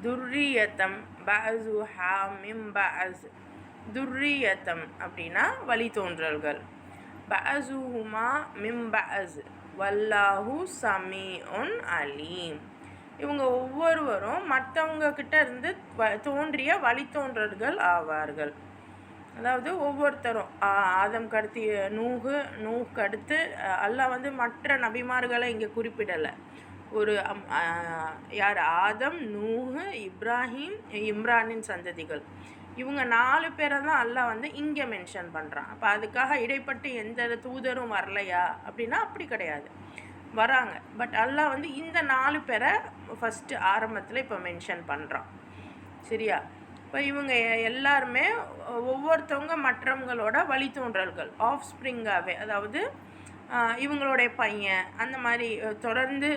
துர்ரியத்தம் பஅஸுஹா மின் பஅஸ். துர்ரியத்தம் அப்படின்னா வழித்தோன்றல்கள். பஅஸுஹுமா மின் பஅஸ் வல்லாஹு சமீஉன் அலீம். இவங்க ஒவ்வொருவரும் மற்றவங்க கிட்ட இருந்து தோன்றிய வழித்தோன்றல்கள் ஆவார்கள். அதாவது ஒவ்வொருத்தரும் ஆதம்க்கு அடுத்து நூஹுக்கு அடுத்து அல்லாஹ் மற்ற நபிமார்களை இங்கே குறிப்பிடலை. யார்? ஆதம், நூஹ், இப்ராஹிம், இம்ரானின் சந்ததிகள். இவங்க 4 பேரை தான் அல்லாஹ் இங்கே மென்ஷன் பண்ணுறான். அப்போ அதுக்காக இடைப்பட்டு எந்த தூதரும் வரலையா அப்படின்னா அப்படி கிடையாது, வராங்க. பட் அல்லாஹ் இந்த 4 பேரை ஃபஸ்ட்டு ஆரம்பத்தில் இப்போ மென்ஷன் பண்ணுறான். சரியா? இப்போ இவங்க எல்லாருமே ஒவ்வொருத்தவங்க மற்றவங்களோட வழித்தோன்றல்கள், ஆஃப் ஸ்ப்ரிங்காகவே, அதாவது இவங்களுடைய பையன் அந்த மாதிரி தொடர்ந்து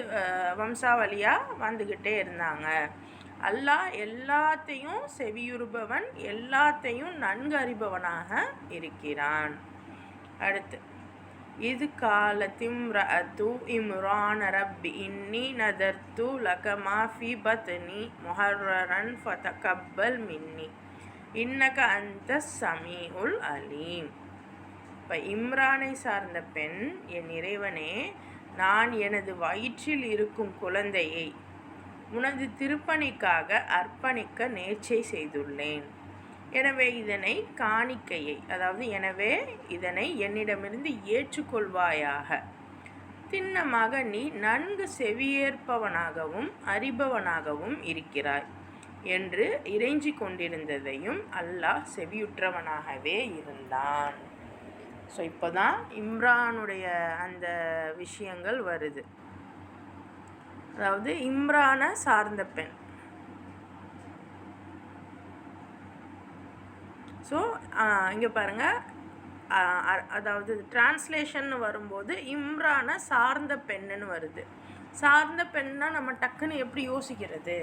வம்சாவளியாக வந்துக்கிட்டே இருந்தாங்க. அல்லாஹ் எல்லாத்தையும் செவியுறுபவன், எல்லாத்தையும் நன்கு அறிபவனாக இருக்கிறான். அடுத்து, இது காலத்திம்ரஅத்து இம்ரான் ரப்பி இன்னி நதர்த்து லக மா ஃபி பத்னி முஹர்ரரன் ஃபதகப்பல் மின்னி இன்னக அன்த ஸமீஉல் அலீம். இப்போ இம்ரானை சார்ந்த பெண், என் இறைவனே, நான் எனது வயிற்றில் இருக்கும் குழந்தையை உனது திருப்பணிக்காக அர்ப்பணிக்க நேர்ச்சை செய்துள்ளேன். எனவே இதனை காணிக்கையை, அதாவது எனவே இதனை என்னிடமிருந்து ஏற்றுக்கொள்வாயாக. திண்ணமாக நீ நன்கு செவியேற்பவனாகவும் அறிபவனாகவும் இருக்கிறாய் என்று இறைஞ்சி கொண்டிருந்ததையும் அல்லாஹ் செவியுற்றவனாகவே இருந்தான். ஸோ இப்போ தான் இம்ரானுடைய அந்த விஷயங்கள் வருது. அதாவது இம்ரானை சார்ந்த பெண். ஸோ இங்கே பாருங்கள், அதாவது டிரான்ஸ்லேஷன் வரும்போது இம்ரானை சார்ந்த பெண்ணுன்னு வருது. சார்ந்த பெண்ணா நம்ம டக்குன்னு எப்படி யோசிக்கிறது?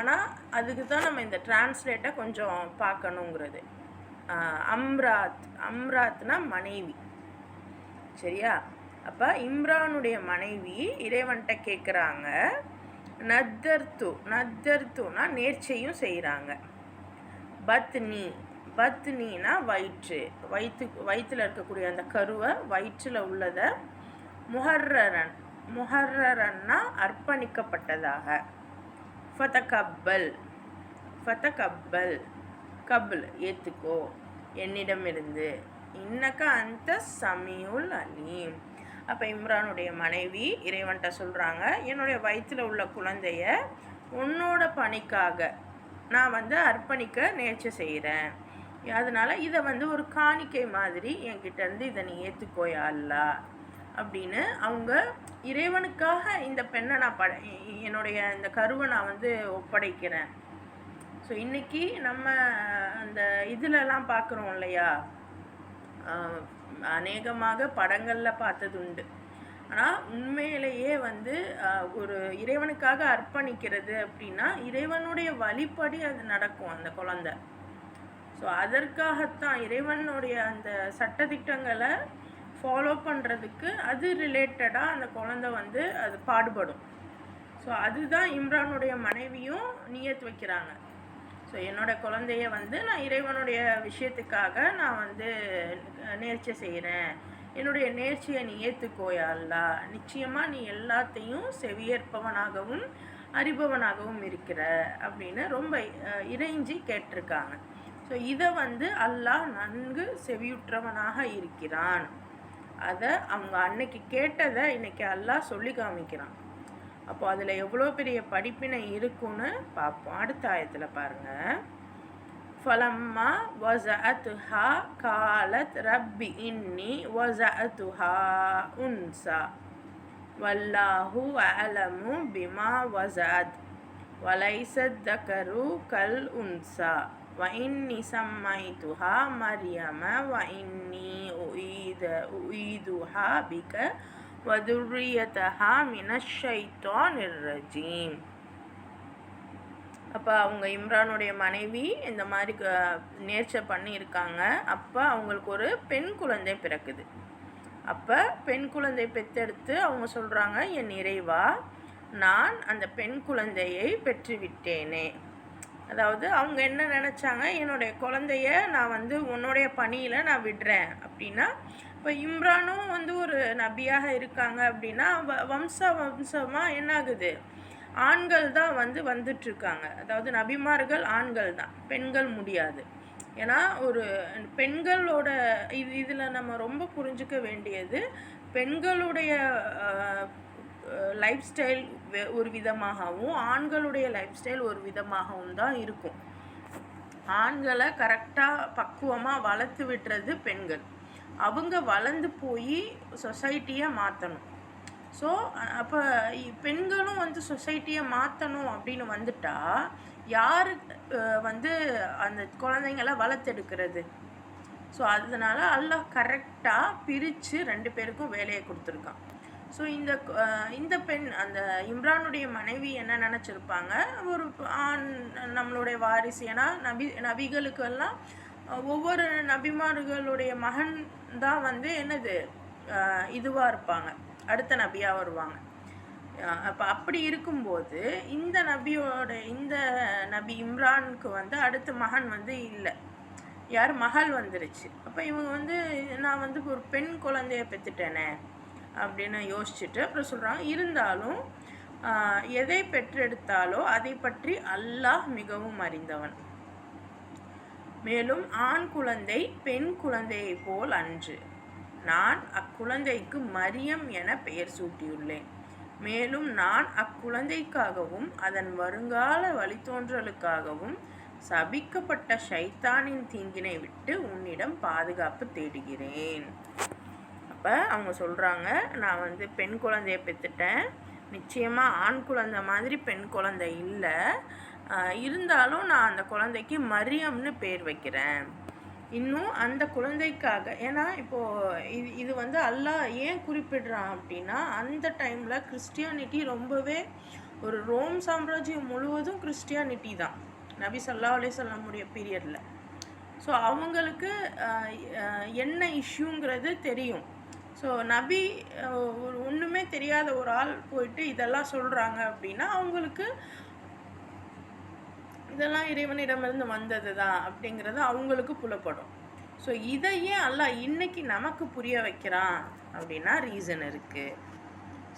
ஆனால் அதுக்கு தான் நம்ம இந்த டிரான்ஸ்லேட்டை கொஞ்சம் பார்க்கணுங்கிறது. அம்ராத்னா மனைவி, சரியா? அப்போ இம்ரானுடைய மனைவி இறைவன்கிட்ட கேட்குறாங்க, நத்தர்த்துனா நேர்ச்சையும் செய்கிறாங்க. பத்னினா வயிற்றில் இருக்கக்கூடிய அந்த கருவை, வயிற்றில் உள்ளதை, முஹர்ரன்னா அர்ப்பணிக்கப்பட்டதாக, ஃபதகப்பல் கபுல் ஏற்றுக்கோ என்னிடமிருந்து, இன்னக்க அந்த ஸமீஉல் அலீம். அப்போ இம்ரானுடைய மனைவி இறைவன்கிட்ட சொல்கிறாங்க, என்னுடைய வயிற்றில் உள்ள குழந்தைய உன்னோட பணிக்காக நான் அர்ப்பணிக்க நேர்ச்சி செய்கிறேன். அதனால் இதை ஒரு காணிக்கை மாதிரி என்கிட்டேருந்து இதை நீ ஏற்றுக்கோயா அல்லா அப்படின்னு அவங்க இறைவனுக்காக இந்த பெண்ணை நான் என்னுடைய இந்த கருவை நான் ஒப்படைக்கிறேன். ஸோ இன்றைக்கி நம்ம அந்த இதிலெல்லாம் பார்க்குறோம் இல்லையா, அநேகமாக படங்களில் பார்த்தது உண்டு. ஆனால் உண்மையிலேயே ஒரு இறைவனுக்காக அர்ப்பணிக்கிறது அப்படின்னா இறைவனுடைய வழிப்படி அது நடக்கும் அந்த குழந்தை. ஸோ அதற்காகத்தான் இறைவனுடைய அந்த சட்டதிட்டங்களை ஃபாலோ பண்ணுறதுக்கு அது ரிலேட்டடாக அந்த குழந்தை அது பாடுபடும். ஸோ அதுதான் இம்ரானுடைய மனைவியும் நியத் வைக்கிறாங்க. ஸோ என்னோடய குழந்தைய நான் இறைவனுடைய விஷயத்துக்காக நான் நேர்ச்சை செய்கிறேன், என்னுடைய நேர்ச்சியை நீ ஏற்றுக்கோயா அல்லா, நிச்சயமாக நீ எல்லாத்தையும் செவியேற்பவனாகவும் அறிபவனாகவும் இருக்கிற அப்படின்னு ரொம்ப இறைஞ்சி கேட்டிருக்காங்க. ஸோ இதை அல்லாஹ் நன்கு செவியுற்றவனாக இருக்கிறான். அதை அவங்க அன்னைக்கு கேட்டதை இன்னைக்கு அல்லாஹ் சொல்லி காமிக்கிறான். அப்போ அதில் எவ்வளோ பெரிய படிப்பினை இருக்குன்னு பார்ப்போம். அடுத்த ஆயத்தில் பாருங்கள், ஃபலம்மா வஸஅத்ஹா காலத் ரப்பி இன்னி வஸஅத்ஹா உன்சா வல்லாஹு அலமு பிமா வஸஅத் வலைஸத் தகரு கல் உன்சா வ இன்னி சம்மைதுஹா மரியம வ இன்னி உஈதுஹா பிக வதுர்ரியதஹா மினஷைத்தானிர் ரஜீம். அப்போ அவங்க இம்ரானுடைய மனைவி இந்த மாதிரி நேர்ச்சை பண்ணியிருக்காங்க. அப்போ அவங்களுக்கு ஒரு பெண் குழந்தை பிறக்குது. அப்போ பெண் குழந்தை பெற்றெடுத்து அவங்க சொல்கிறாங்க, என் இறைவா, நான் அந்த பெண் குழந்தையை பெற்றுவிட்டேனே. அதாவது அவங்க என்ன நினச்சாங்க, என்னுடைய குழந்தைய நான் உன்னுடைய பணியில் நான் விடுறேன் அப்படின்னா, இப்போ இம்ரானும் ஒரு நபியாக இருக்காங்க அப்படின்னா வம்சமாக என்ன ஆகுது, ஆண்கள் தான் வந்துட்டுருக்காங்க. அதாவது நபிமார்கள் ஆண்கள் தான், பெண்கள் முடியாது. ஏன்னா ஒரு பெண்களோட இதில் நம்ம ரொம்ப புரிஞ்சுக்க வேண்டியது, பெண்களுடைய லைஃப் ஸ்டைல் ஒரு விதமாகவும் ஆண்களுடைய லைஃப் ஸ்டைல் ஒரு விதமாகவும் தான் இருக்கும். ஆண்களை கரெக்டாக பக்குவமாக வளர்த்து விட்டுறது பெண்கள். அவங்க வளர்ந்து போய் சொசைட்டியை மாற்றணும். ஸோ அப்போ பெண்களும் சொசைட்டியை மாற்றணும் அப்படின்னு வந்துட்டா யார் வந்து அந்த குழந்தைங்களை வளர்த்தெடுக்கிறது? ஸோ அதனால அல்லாஹ் கரெக்டாக பிரித்து 2 பேருக்கும் வேலையை கொடுத்துருக்கான். ஸோ இந்த பெண் அந்த இம்ரானுடைய மனைவி என்ன நினச்சிருப்பாங்க, ஒரு ஆண் நம்மளுடைய வாரிசு. ஏன்னா நபிகளுக்கெல்லாம் ஒவ்வொரு நபிமார்களுடைய மகன் தான் வந்து என்னது இதுவாக இருப்பாங்க, அடுத்த நபியாக வருவாங்க. அப்போ அப்படி இருக்கும்போது இந்த நபி இம்ரானுக்கு வந்து அடுத்த மகன் வந்து இல்லை, யார் மகள் வந்துருச்சு. அப்போ இவங்க வந்து நான் வந்து ஒரு பெண் குழந்தைய பெற்றுட்டேனே அப்படின்னு யோசிச்சுட்டு அப்புறம் சொல்கிறாங்க, இருந்தாலும் எதை பெற்றெடுத்தாலோ அதை பற்றி அல்லாஹ் மிகவும் அறிந்தவன். மேலும் ஆண் குழந்தை பெண் குழந்தையை போல் அன்று, நான் அக்குழந்தைக்கு மரியம் என பெயர் சூட்டியுள்ளேன். மேலும் நான் அக்குழந்தைக்காகவும் அதன் வருங்கால வழித்தோன்றலுக்காகவும் சபிக்கப்பட்ட ஷைத்தானின் தீங்கினை விட்டு உன்னிடம் பாதுகாப்பு தேடுகிறேன். அப்போ அவங்க சொல்கிறாங்க, நான் வந்து பெண் குழந்தைய பெற்றுட்டேன், நிச்சயமாக ஆண் குழந்தை மாதிரி பெண் குழந்தை இல்லை, இருந்தாலும் நான் அந்த குழந்தைக்கு மரியம்னு பேர் வைக்கிறேன். இன்னும் அந்த குழந்தைக்காக, ஏன்னா இப்போது இது வந்து அல்லாஹ் ஏன் குறிப்பிடுறான் அப்படின்னா, அந்த டைமில் கிறிஸ்டியானிட்டி ரொம்பவே ஒரு ரோம் சாம்ராஜ்யம் முழுவதும் கிறிஸ்டியானிட்டி தான் நபி ஸல்லல்லாஹு அலைஹி வஸல்லமுடைய பீரியடில். ஸோ அவங்களுக்கு என்ன இஷ்யூங்கிறது தெரியும். ஸோ நபி ஒன்றுமே தெரியாத ஒரு ஆள் போயிட்டு இதெல்லாம் சொல்கிறாங்க அப்படின்னா அவங்களுக்கு இதெல்லாம் இறைவனிடமிருந்து வந்தது தான் அப்படிங்கிறது அவங்களுக்கு புலப்படும். ஸோ இதையே அல்லாஹ் இன்னைக்கு நமக்கு புரிய வைக்கிறான் அப்படின்னா ரீசன் இருக்குது,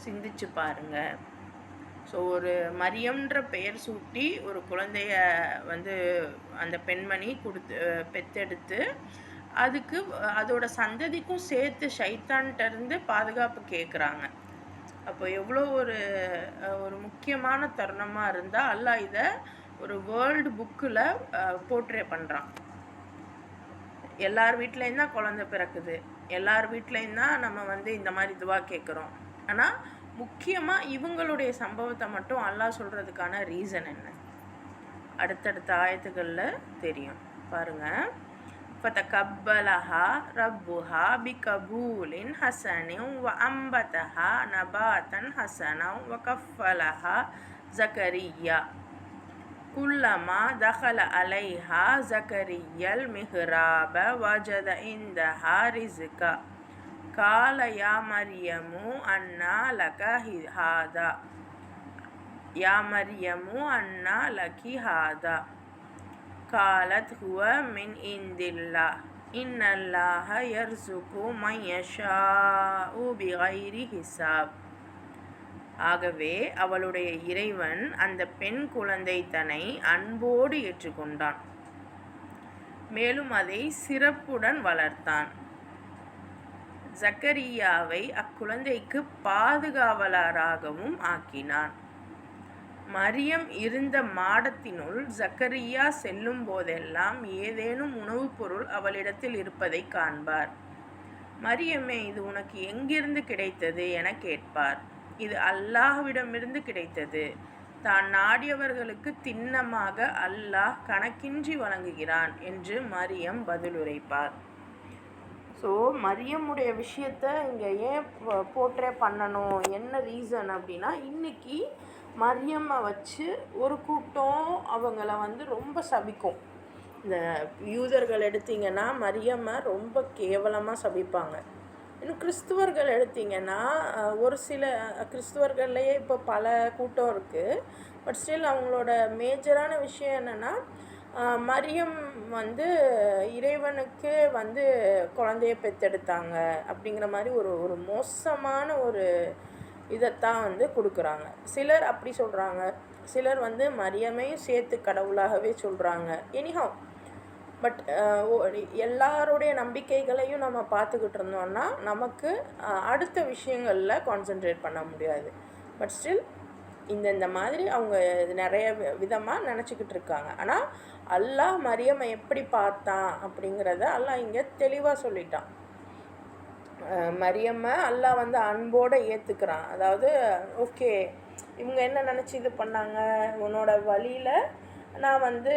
சிந்திச்சு பாருங்கள். ஸோ ஒரு மரியம்ன்ற பெயர் சூட்டி ஒரு குழந்தைய வந்து அந்த பெண்மணி பெற்றெடுத்து அதுக்கு அதோட சந்ததிக்கும் சேர்த்து ஷைத்தான்கிட்டருந்து பாதுகாப்பு கேட்குறாங்க. அப்போ எவ்வளோ ஒரு முக்கியமான தருணமாக இருந்தால் அல்லாஹ் இதை ஒரு வேர்ல்டு புக்கில் போர்ட்ரே பண்ணுறான். எல்லார் வீட்லேயும் தான் குழந்தை பிறக்குது, எல்லார் வீட்லேயும் தான் நம்ம வந்து இந்த மாதிரி இதுவாக கேட்குறோம். ஆனால் முக்கியமாக இவங்களுடைய சம்பவத்தை மட்டும் அல்லாஹ் சொல்கிறதுக்கான ரீசன் என்ன அடுத்தடுத்த ஆயத்துகளில் தெரியும் பாருங்கள். ஃபதகப்பலஹா ரப்புஹா பிகபூலின் ஹசனின் வ அம்பதஹா நபாத்தன் ஹசனம் வ கஃபலஹா ஜக்கரியா குல்லமா தஹல அலைஹா ஜக்கரியல் மிஹ்ராப வஜத இந்தஹா ரிஸ்கா கால யா மரியமு அன்னா லக ஹாதா யா மரியமு அன்னா லகி ஹாதா காலத் ஹுவ மின் இந்தில்லா இன்னல்லாஹ யர்சுகு மன் யஷாஉ பிகைரி ஹிசாப். ஆகவே அவளுடைய இறைவன் அந்த பெண் குழந்தை தன்னை அன்போடு ஏற்றுக்கொண்டான், மேலும் அதை சிறப்புடன் வளர்த்தான். ஜக்கரியாவை அக்குழந்தைக்கு பாதுகாவலராகவும் ஆக்கினான். மரியம் இருந்த மாடத்தினுள் ஜக்கரியா செல்லும் போதெல்லாம் ஏதேனும் உணவுப் பொருள் அவளிடத்தில் இருப்பதை காண்பார். மரியமே, இது உனக்கு எங்கிருந்து கிடைத்தது என கேட்பார். இது அல்லாஹ்விடமிருந்து கிடைத்தது, தான் நாடியவர்களுக்கு திண்ணமாக அல்லாஹ் கணக்கின்றி வழங்குகிறான் என்று மரியம் பதிலுரைப்பார். ஸோ மரியமுடைய விஷயத்தை இங்கே ஏன் போர்ட்ரே பண்ணணும், என்ன ரீசன் அப்படின்னா, இன்றைக்கி மரியம்மை வச்சு ஒரு கூட்டம் அவங்கள வந்து ரொம்ப சபிக்கும். இந்த யூதர்கள் எடுத்திங்கன்னா மரியம்மை ரொம்ப கேவலமாக சபிப்பாங்க. இன்னும் கிறிஸ்துவர்கள் எடுத்திங்கன்னா ஒரு சில கிறிஸ்துவர்கள்லேயே இப்போ பல கூட்டம் இருக்குது. பட் ஸ்டில் அவங்களோட மேஜரான விஷயம் என்னென்னா, மரியம் வந்து இறைவனுக்கு வந்து குழந்தைய பெற்றெடுத்தாங்க அப்படிங்கிற மாதிரி ஒரு மோசமான ஒரு இதைத்தான் வந்து கொடுக்குறாங்க. சிலர் அப்படி சொல்கிறாங்க, சிலர் வந்து மரியமையும் சேர்த்து கடவுளாகவே சொல்கிறாங்க. எனிஹவ், பட் எல்லாருடைய நம்பிக்கைகளையும் நம்ம பார்த்துக்கிட்டு இருந்தோம்னா நமக்கு அடுத்த விஷயங்களில் கான்சென்ட்ரேட் பண்ண முடியாது. பட் ஸ்டில் இந்த மாதிரி அவங்க நிறைய விதமாக நினச்சிக்கிட்டு இருக்காங்க. ஆனால் அல்லாஹ் மரியமை எப்படி பார்த்தான் அப்படிங்கிறத அல்லாஹ் இங்கே தெளிவாக சொல்லிட்டான். மரியம்மை அல்லாஹ் வந்து அன்போடு ஏற்றுக்கிறான். அதாவது ஓகே, இவங்க என்ன நினச்சி இது பண்ணாங்க, உன்னோட வழியில் நான் வந்து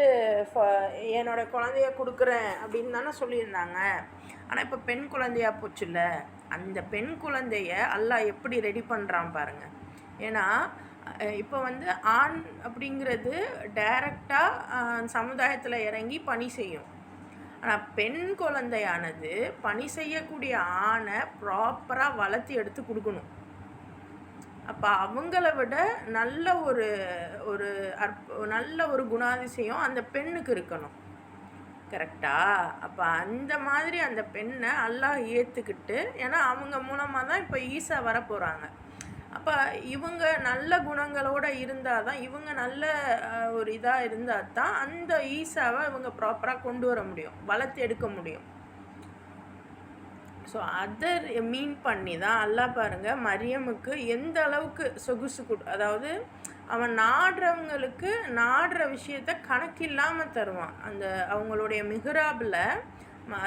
என்னோடய குழந்தைய கொடுக்குறேன் அப்படின்னு தானே சொல்லியிருந்தாங்க. ஆனால் இப்போ பெண் குழந்தையா போச்சுல்ல, அந்த பெண் குழந்தைய அல்லாஹ் எப்படி ரெடி பண்ணுறான் பாருங்கள். ஏன்னா இப்போ வந்து ஆண் அப்படிங்கிறது டைரெக்டாக சமுதாயத்தில் இறங்கி பணி செய்யும். ஆனால் பெண் குழந்தையானது பணி செய்யக்கூடிய ஆணை ப்ராப்பராக வளர்த்தி எடுத்து கொடுக்கணும். அப்போ அவங்கள விட நல்ல ஒரு ஒரு நல்ல ஒரு குணாதிசயம் அந்த பெண்ணுக்கு இருக்கணும். கரெக்டா? அப்போ அந்த மாதிரி அந்த பெண்ணை அல்லாஹ் ஏற்றுக்கிட்டு, ஏன்னா அவங்க மூலமாக தான் இப்போ ஈசா வரப்போகிறாங்க. அப்போ இவங்க நல்ல குணங்களோடு இருந்தால் தான், இவங்க நல்ல ஒரு இதாக இருந்தால் தான் அந்த ஈசாவை இவங்க ப்ராப்பராக கொண்டு வர முடியும், வளர்த்து எடுக்க முடியும். ஸோ அதை மீன் பண்ணி தான் அல்லாஹ் பாருங்கள் மரியமுக்கு எந்த அளவுக்கு சொகுசு அதாவது அவன் நாடுறவங்களுக்கு நாடுற விஷயத்த கணக்கில்லாமல் தருவான். அந்த அவங்களுடைய மிஹ்ராபில்,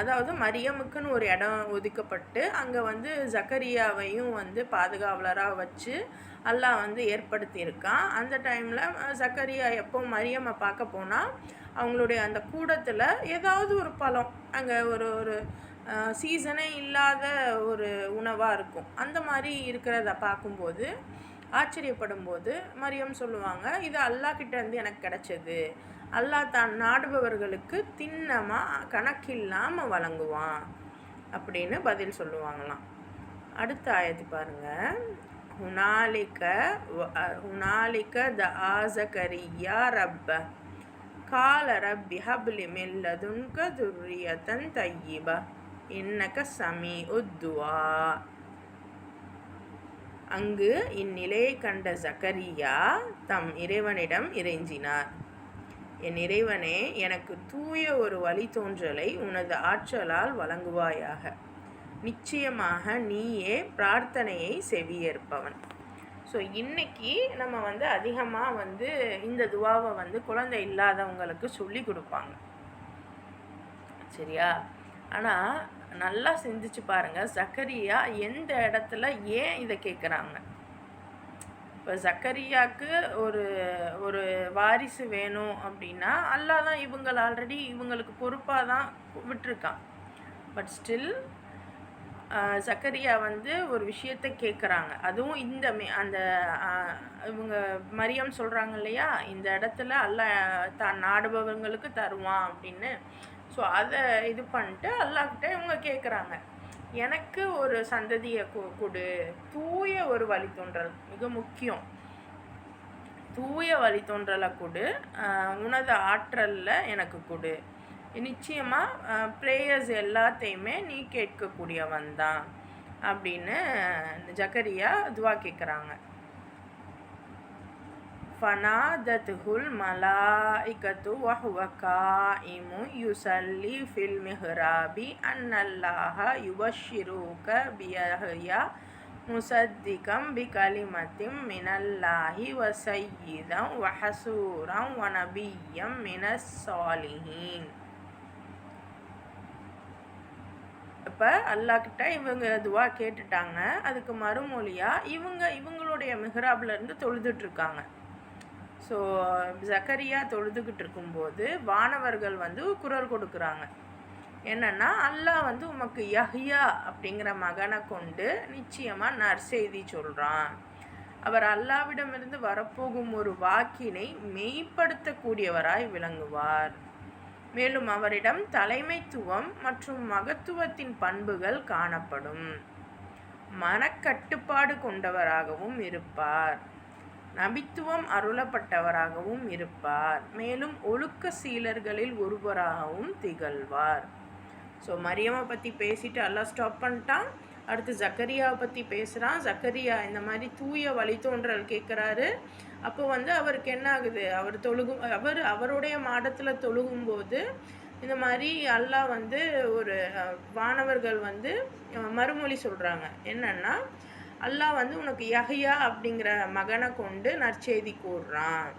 அதாவது மரியமுக்குன்னு ஒரு இடம் ஒதுக்கப்பட்டு அங்கே வந்து ஜக்கரியாவையும் வந்து பாதுகாவலராக வச்சு அல்லாஹ் வந்து ஏற்படுத்தியிருக்கான். அந்த டைமில் ஜக்கரியா எப்போ மரியம்மை பார்க்க போனால் அவங்களுடைய அந்த கூடத்தில் ஏதாவது ஒரு பழம், அங்கே ஒரு ஒரு சீசனே இல்லாத ஒரு உணவாக இருக்கும். அந்த மாதிரி இருக்கிறத பார்க்கும்போது ஆச்சரியப்படும்போது மரியம் சொல்லுவாங்க, இது அல்லாஹ் கிட்டேருந்து எனக்கு கிடச்சது, அல்லாஹ் தான் நாடுபவர்களுக்கு திண்ணமாக கணக்கில்லாமல் வழங்குவான் அப்படின்னு பதில் சொல்லுவாங்களாம். அடுத்த ஆயத்து பாருங்கள். ஹுனாலிக தஆ ஜக்கரியா ரப்ப கால ரப்பி ஹப்லி மின் லதுன்க துர்ரியத்தன் தய்யிபா இன்னக சமீஉத் துஆ. அங்கு இந்நிலையை கண்ட ஜக்கரியா தம் இறைவனிடம் இறைஞ்சினார், என் இறைவனே, எனக்கு தூய ஒரு வழித்தோன்றலை உனது ஆற்றலால் வழங்குவாயாக. நிச்சயமாக நீயே பிரார்த்தனையை செவியேற்பவன். ஸோ இன்றைக்கி நம்ம வந்து அதிகமாக வந்து இந்த துவாவை வந்து குழந்தை இல்லாதவங்களுக்கு சொல்லி கொடுப்பாங்க, சரியா? ஆனால் நல்லா சிந்திச்சு பாருங்கள், ஜக்கரியா எந்த இடத்துல ஏன் இதை கேட்குறாங்க. இப்போ ஜக்கரியாவுக்கு ஒரு ஒரு வாரிசு வேணும் அப்படின்னா அல்லாஹ் தான் இவங்களை ஆல்ரெடி இவங்களுக்கு பொறுப்பாக தான் விட்டுருக்கான். பட் ஸ்டில் ஜக்கரியா வந்து ஒரு விஷயத்தை கேட்குறாங்க. அதுவும் இந்த அந்த இவங்க மரியம் சொல்கிறாங்க இல்லையா, இந்த இடத்துல அல்லாஹ் தான் நாடுபவங்களுக்கு தருவான் அப்படின்னு. ஸோ அதை இது பண்ணிட்டு அல்லாஹ்கிட்ட இவங்க கேட்குறாங்க, எனக்கு ஒரு சந்ததியை கொடு, தூய ஒரு வழித்தோன்றல் மிக முக்கியம், தூய வழித்தோன்றலை கொடு, உனது ஆற்றலில் எனக்கு கொடு, நிச்சயமாக ப்ரேயர்ஸ் எல்லாத்தையுமே நீ கேட்கக்கூடியவன் தான் அப்படின்னு ஜக்கரியா துவா கேட்குறாங்க. ஃபனாதத்துஹுல் மலாயிகத்து வஹுவ காயிமு யுஸல்லி ஃபில் மிஹ்ராபி அன்னல்லாஹ யுபஷ்ஷிருக பியஹ்யா முசத்திகம் பி கலிமத்திம் மினல்லாஹி வ சய்யிதம் வ ஹசூரம் வ நபிய்யம் மினஸ் சாலிஹீன். இப்போ அல்லாஹ்கிட்ட இவங்க துவா கேட்டுட்டாங்க. அதுக்கு மறுமொழியாக இவங்களுடைய மிஹ்ராப்லேருந்து தொழுதுட்ருக்காங்க. ஸோ ஜக்கரியா தொழுதுகிட்டு இருக்கும்போது வானவர்கள் வந்து குரல் கொடுக்குறாங்க, என்னென்னா அல்லாஹ் வந்து உமக்கு யஹ்யா அப்படிங்கிற மகனை கொண்டு நிச்சயமாக நற்செய்தி சொல்கிறான். அவர் அல்லாவிடமிருந்து வரப்போகும் ஒரு வாக்கினை மெய்ப்படுத்தக்கூடியவராய் விளங்குவார். மேலும் அவரிடம் தலைமைத்துவம் மற்றும் மகத்துவத்தின் பண்புகள் காணப்படும். மனக்கட்டுப்பாடு கொண்டவராகவும் இருப்பார். நபித்துவம் அருளப்பட்டவராகவும் இருப்பார். மேலும் ஒழுக்க சீலர்களில் ஒருவராகவும் திகழ்வார். ஸோ மரியம்மை பற்றி பேசிட்டு அல்லாஹ் ஸ்டாப் பண்ணிட்டான். அடுத்து ஜக்கரியாவை பற்றி பேசுகிறான். ஜக்கரியா இந்த மாதிரி தூய வழித்தோன்றல் கேட்குறாரு. அப்போ வந்து அவருக்கு என்ன ஆகுது, அவருடைய மாடத்தில் தொழுகும்போது இந்த மாதிரி அல்லாஹ் வந்து ஒரு வானவர்கள் வந்து மறுமொழி சொல்கிறாங்க, என்னென்னா அல்லாஹ் வந்து உனக்கு யஹ்யா அப்படிங்கிற மகனை கொண்டு நற்செய்தி கூறுறான்.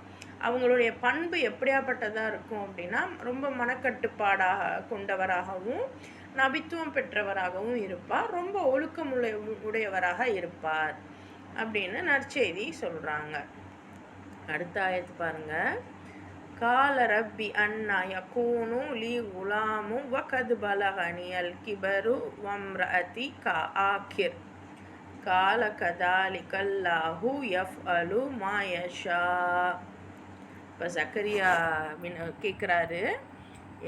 அவங்களுடைய பண்பு எப்படியாப்பட்டதாக இருக்கும் அப்படின்னா, ரொம்ப மனக்கட்டுப்பாடாக கொண்டவராகவும் நபித்துவம் பெற்றவராகவும் இருப்பார், ரொம்ப ஒழுக்கமுடையவராக இருப்பார் அப்படின்னு நற்செய்தி சொல்கிறாங்க. அடுத்த ஆயத்து பாருங்க. கால ரப்பி அன்னா யகூனு லீ குலாமு வகத் பலகனியல் கிபரு வம்ரஅதி ஆக்கிர் கால கதாலிகல்லாஹு யஃப்அலு மா யஷா. இப்போ ஜக்கரியா கேட்குறாரு,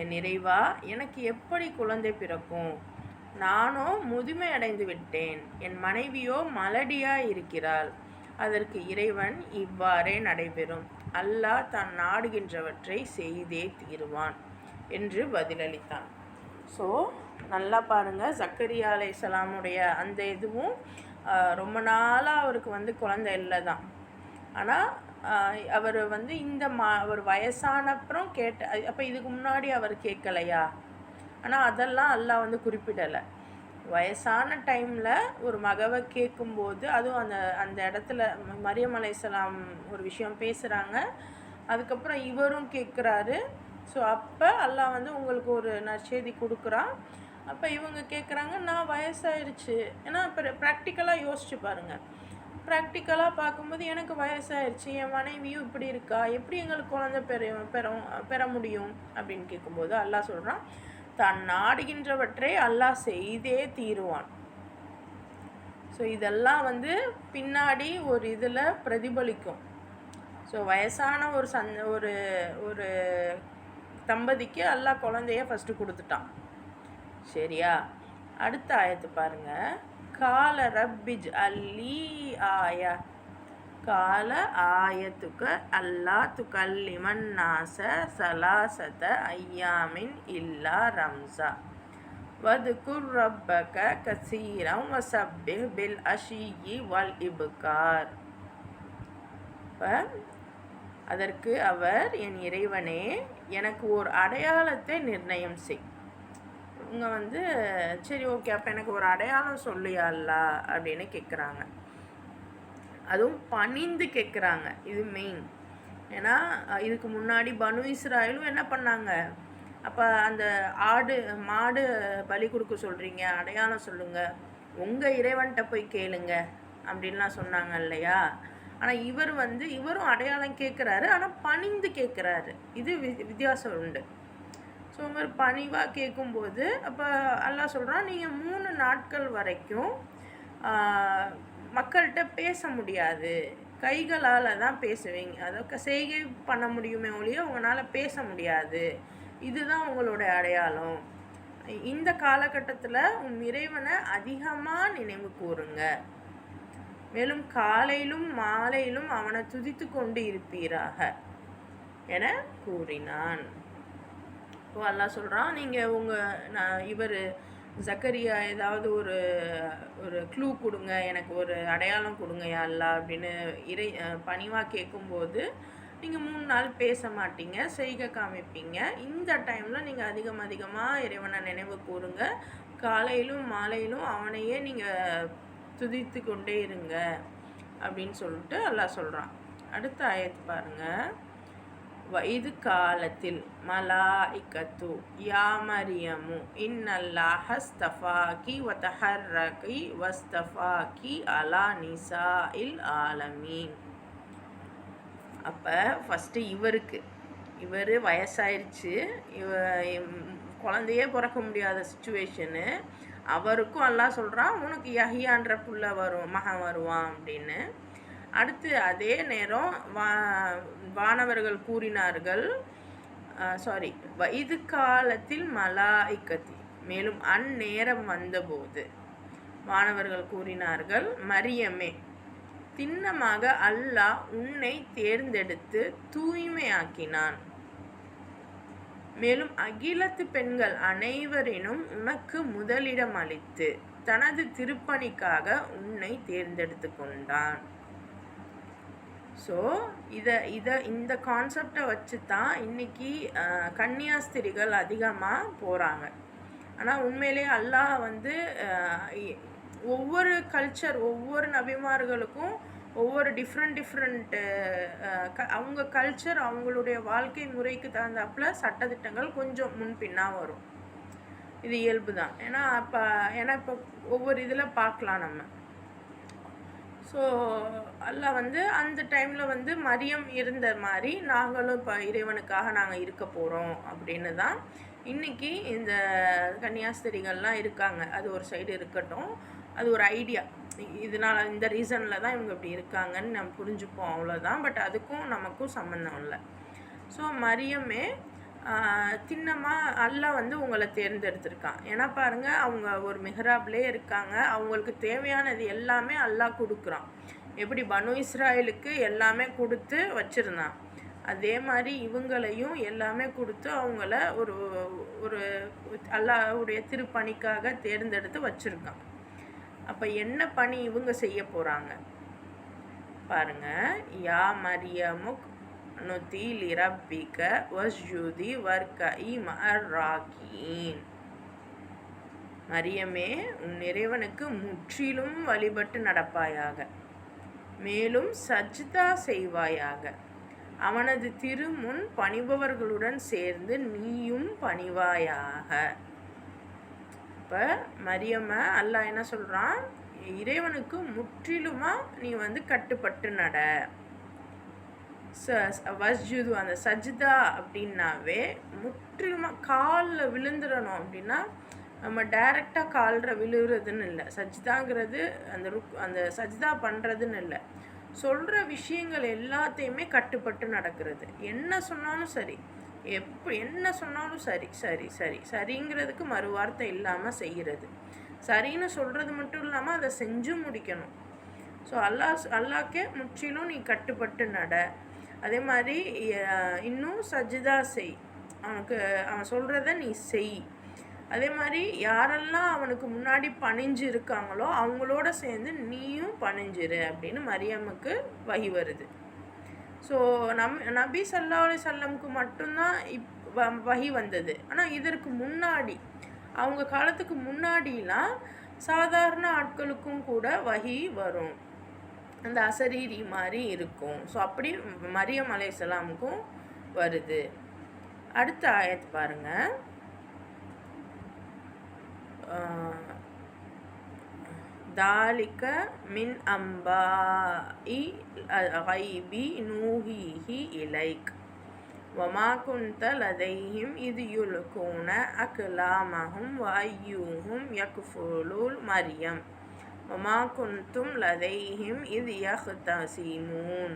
என் இறைவா, எனக்கு எப்படி குழந்தை பிறக்கும்? நானோ முதுமை அடைந்து விட்டேன், என் மனைவியோ மலடியாய் இருக்கிறாள். அதற்கு இறைவன், இவ்வாறே நடைபெறும், அல்லாஹ் தான் நாடுகின்றவற்றை செய்தே தீருவான் என்று பதிலளித்தான். ஸோ நல்லா பாருங்கள், ஜக்கரியா அலைஹிஸ்ஸலாமுடைய அந்த இதுவும் ரொம்ப நாளாக அவருக்கு குழந்தை இல்லை தான். ஆனால் அவர் இந்த அவர் வயசானப்புறம் அப்போ இதுக்கு முன்னாடி அவர் கேட்கலையா? ஆனால் அதெல்லாம் அல்லாஹ் குறிப்பிடலை. வயசான டைமில் ஒரு மகவை கேட்கும்போது, அதுவும் அந்த அந்த இடத்துல மரியம் அலைஹிஸ்ஸலாம் ஒரு விஷயம் பேசுகிறாங்க, அதுக்கப்புறம் இவரும் கேட்குறாரு. ஸோ அப்போ அல்லாஹ் உங்களுக்கு ஒரு நற்செய்தி கொடுக்குறான். அப்போ இவங்க கேட்குறாங்க, நான் வயசாயிருச்சு. ஏன்னா இப்போ ப்ராக்டிக்கலாக யோசிச்சு பாருங்கள். ப்ராக்டிக்கலாக பார்க்கும்போது எனக்கு வயசாயிருச்சு, என் மனைவியும் இப்படி இருக்கா, எப்படி எங்களுக்கு குழந்தை பெற முடியும் அப்படின்னு கேட்கும்போது அல்லாஹ் சொல்கிறான், தான் நாடுகின்றவற்றை அல்லாஹ் செய்தே தீருவான். ஸோ இதெல்லாம் பின்னாடி ஒரு இதில் பிரதிபலிக்கும். ஸோ வயசான ஒரு ஒரு தம்பதிக்கு அல்லாஹ் குழந்தைய ஃபஸ்ட்டு கொடுத்துட்டான். சரியா? அடுத்த ஆயத்து பாருங்கள். கால ரப்பிஜ் அல்லி ஆயா கால ஆயத்துக்க அல்லா துகல்லிமன் நாச சலாசத ஐயாமின் இல்லா ரம்ஸா வதுகுர் ரப்பக கசீரம் வசப்பிஹ் பில் அஷியி வல் இப்கார். அதற்கு அவர், என் இறைவனே, எனக்கு ஒரு அடையாளத்தை நிர்ணயம் செய். இவங்க சரி ஓகே, அப்போ எனக்கு ஒரு அடையாளம் சொல்லியா அல்லாஹ் அப்படின்னு கேட்குறாங்க. அதுவும் பணிந்து கேட்குறாங்க. இது மெயின். ஏன்னா இதுக்கு முன்னாடி பனு இஸ்ராயலும் என்ன பண்ணாங்க, அப்போ அந்த மாடு பலி கொடுக்க சொல்கிறீங்க, அடையாளம் சொல்லுங்கள், உங்கள் இறைவன்கிட்ட போய் கேளுங்க அப்படின்லாம் சொன்னாங்க இல்லையா? ஆனால் இவரும் அடையாளம் கேட்குறாரு, ஆனால் பணிந்து கேட்குறாரு. இது வித்தியாசம் உண்டு. ஸோ மாதிரி பணிவாக கேட்கும்போது அப்போ அல்லாஹ் சொல்கிறான், நீங்கள் 3 நாட்கள் வரைக்கும் மக்கள்கிட்ட பேச முடியாது, கைகளால் தான் பேசுவீங்க, அதை செய்கை பண்ண முடியுமே ஒழிய உங்களால் பேச முடியாது. இதுதான் உங்களோட அடையாளம். இந்த காலகட்டத்தில் உன் இறைவனை அதிகமாக நினைவு கூறுங்க, மேலும் காலையிலும் மாலையிலும் அவனை துதித்து கொண்டு இருப்பீராக என கூறினான். இப்போ அல்லாஹ் சொல்கிறான், நீங்கள் இவர் ஜக்கரியா ஏதாவது ஒரு க்ளூ கொடுங்க, எனக்கு ஒரு அடையாளம் கொடுங்க யா அல்லாஹ் அப்படின்னு பணிவாக கேட்கும்போது நீங்கள் 3 நாள் பேச மாட்டீங்க, செய்கை காமிப்பீங்க. இந்த டைமில் நீங்கள் அதிகமாக இறைவனை நினைவு கூறுங்க, காலையிலும் மாலையிலும் அவனையே நீங்கள் துதித்து கொண்டே இருங்க அப்படின்னு சொல்லிட்டு அல்லாஹ் சொல்கிறான். அடுத்த ஆயத்து பாருங்கள். வைது காலத்தில் மலாஇகத்து யா மரியமு இன்னல்லாஹ ஸ்தஃபாகி வதஹர்ரகி வஸ்தஃபாகி அலா நிசாஇல் ஆலமீன். அப்போ ஃபஸ்ட்டு இவர் வயசாயிருச்சு, குழந்தையே பிறக்க முடியாத சுச்சுவேஷனு. அவருக்கும் அல்லாஹ் சொல்கிறான், உனக்கு யஹ்யான்ற புள்ள மகன் வருவான் அப்படின்னு. அடுத்து அதே நேரம் வானவர்கள் கூறினார்கள், இது காலத்தில் மலாஇக்கத்தி, மேலும் அந்நேரம் வந்தபோது வானவர்கள் கூறினார்கள், மரியமே, திண்ணமாக அல்லாஹ் உன்னை தேர்ந்தெடுத்து தூய்மையாக்கினான், மேலும் அகிலத்து பெண்கள் அனைவரினும் உனக்கு முதலிடம் அளித்து தனது திருப்பணிக்காக உன்னை தேர்ந்தெடுத்து கொண்டான். ஸோ இந்த கான்செப்டை வச்சு தான் இன்றைக்கி கன்னியாஸ்திரிகள் அதிகமாக போகிறாங்க. ஆனால் உண்மையிலே அல்லாஹ் ஒவ்வொரு கல்ச்சர், ஒவ்வொரு நபிமார்களுக்கும் ஒவ்வொரு டிஃப்ரெண்ட் அவங்க கல்ச்சர், அவங்களுடைய வாழ்க்கை முறைக்கு தகுந்தாப்புல சட்டத்திட்டங்கள் கொஞ்சம் முன்பின்னாக வரும். இது இயல்பு தான். ஏன்னா இப்போ ஒவ்வொரு இதில் பார்க்கலாம் நம்ம. ஸோ அல்லாஹ் வந்து அந்த டைமில் வந்து மரியம் இருந்த மாதிரி நாங்களும் இப்போ இறைவனுக்காக நாங்கள் இருக்க போகிறோம் அப்படின்னு தான் இன்றைக்கி இந்த கன்னியாஸ்திரிகள்லாம் இருக்காங்க. அது ஒரு சைடு இருக்கட்டும், அது ஒரு ஐடியா. இதனால் இந்த ரீசனில் தான் இவங்க இப்படி இருக்காங்கன்னு நம்ம புரிஞ்சுப்போம், அவ்வளோதான். பட் அதுக்கும் நமக்கும் சம்மந்தம் இல்லை. ஸோ மரியமே திண்ணமாக அல்லாஹ் வந்து உங்களை தேர்ந்தெடுத்திருக்கான். ஏன்னா பாருங்கள், அவங்க ஒரு மிஹ்ராப்லேயே இருக்காங்க. அவங்களுக்கு தேவையானது எல்லாமே அல்லாஹ் கொடுக்குறான். எப்படி பனு இஸ்ராயலுக்கு எல்லாமே கொடுத்து வச்சுருந்தான், அதே மாதிரி இவங்களையும் எல்லாமே கொடுத்து அவங்கள ஒரு ஒரு அல்லாஹ்வுடைய திருப்பணிக்காக தேர்ந்தெடுத்து வச்சுருக்கான். அப்போ என்ன பணி இவங்க செய்ய போகிறாங்க பாருங்கள். யா மரியமுக் நுதி லிரப்பிக வஸ்ஜுதி வர்கஇ மஅர் ராக்கியின். மரியமே, உன் இறைவனுக்கு முற்றிலும் வழிபட்டு நடப்பாயாக, மேலும் சஜ்தா செய்வாயாக. அவனது திருமுன் பணிபவர்களுடன் சேர்ந்து நீயும் பணிவாயாக. இப்போ மரியம்மை அல்லாஹ் என்ன சொல்கிறான், இறைவனுக்கு முற்றிலுமாக நீ வந்து கட்டுப்பட்டு நட. வஸ்ஜுது, அந்த சஜ்தா அப்படின்னாவே முற்றிலுமாக காலில் விழுந்துடணும். அப்படின்னா நம்ம டைரெக்டாக காலில் விழுகிறதுன்னு இல்லை. சஜ்தாங்கிறது அந்த சஜ்தா பண்ணுறதுன்னு இல்லை. சொல்கிற விஷயங்கள் எல்லாத்தையுமே கட்டுப்பட்டு நடக்கிறது. என்ன சொன்னாலும் சரி, என்ன சொன்னாலும் சரி சரி சரி சரிங்கிறதுக்கு மறுவார்த்தை இல்லாமல் செய்கிறது. சரின்னு சொல்கிறது மட்டும் இல்லாமல் அதை செஞ்சு முடிக்கணும். ஸோ அல்லாஹ்க்கே முற்றிலும் நீ கட்டுப்பட்டு நட. அதே மாதிரி இன்னும் சஜ்தா செய், அவன் சொல்கிறத நீ செய். அதே மாதிரி யாரெல்லாம் அவனுக்கு முன்னாடி பணிஞ்சு இருக்காங்களோ அவங்களோட சேர்ந்து நீயும் பணிஞ்சிரு அப்படின்னு மரியமுக்கு வஹி வருது. ஸோ நபி ஸல்லல்லாஹு அலைஹி வஸல்லம்க்கு மட்டும்தான் வஹி வந்தது. ஆனால் இதற்கு முன்னாடி, அவங்க காலத்துக்கு முன்னாடிலாம் சாதாரண ஆட்களுக்கும் கூட வஹி வரும். அந்த அசரீரி மாதிரி இருக்கும். ஸோ அப்படி மரியம் அலைஹிஸ்ஸலாமுக்கும் வருது. அடுத்த ஆயத் பாருங்கள். தாலிக மின் அம்பாஇ கைபி நூஹிஹி இலைக் வமா குந்த லதைஹிம் இது யுல்கூன அக்லாமஹும் வஅய்யூஹும் யக்ஃபுலுல் மரியம் வமா குந்தும் லதைஹிம் இது யஹ்தஸிமூன்.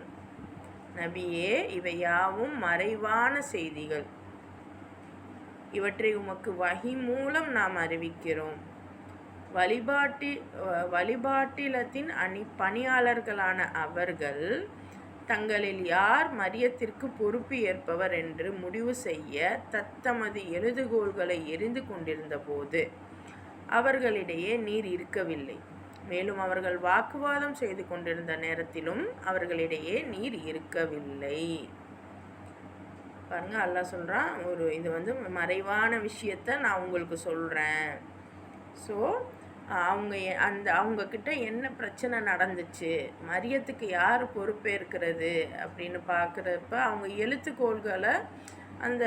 நபியே, இவை யாவும் மறைவான செய்திகள். இவற்றை உமக்கு வஹி மூலம் நாம் அறிவிக்கிறோம். வழிபாட்டிலத்தின் பணியாளர்களான அவர்கள் தங்களில் யார் மரியத்திற்கு பொறுப்பு ஏற்பவர் என்று முடிவு செய்ய தத்தமது எழுதுகோள்களை எரிந்து கொண்டிருந்த போது அவர்களிடையே நீர் இருக்கவில்லை. மேலும் அவர்கள் வாக்குவாதம் செய்து கொண்டிருந்த நேரத்திலும் அவர்களிடையே நீர் இருக்கவில்லை. பாருங்கள், அல்லாஹ் சொல்கிறான், இது வந்து மறைவான விஷயத்தை நான் உங்களுக்கு சொல்கிறேன். ஸோ அவங்கக்கிட்ட என்ன பிரச்சனை நடந்துச்சு, மரியத்துக்கு யார் பொறுப்பேற்கிறது அப்படின்னு பார்க்குறப்ப அவங்க எழுத்துக்கோள்களை அந்த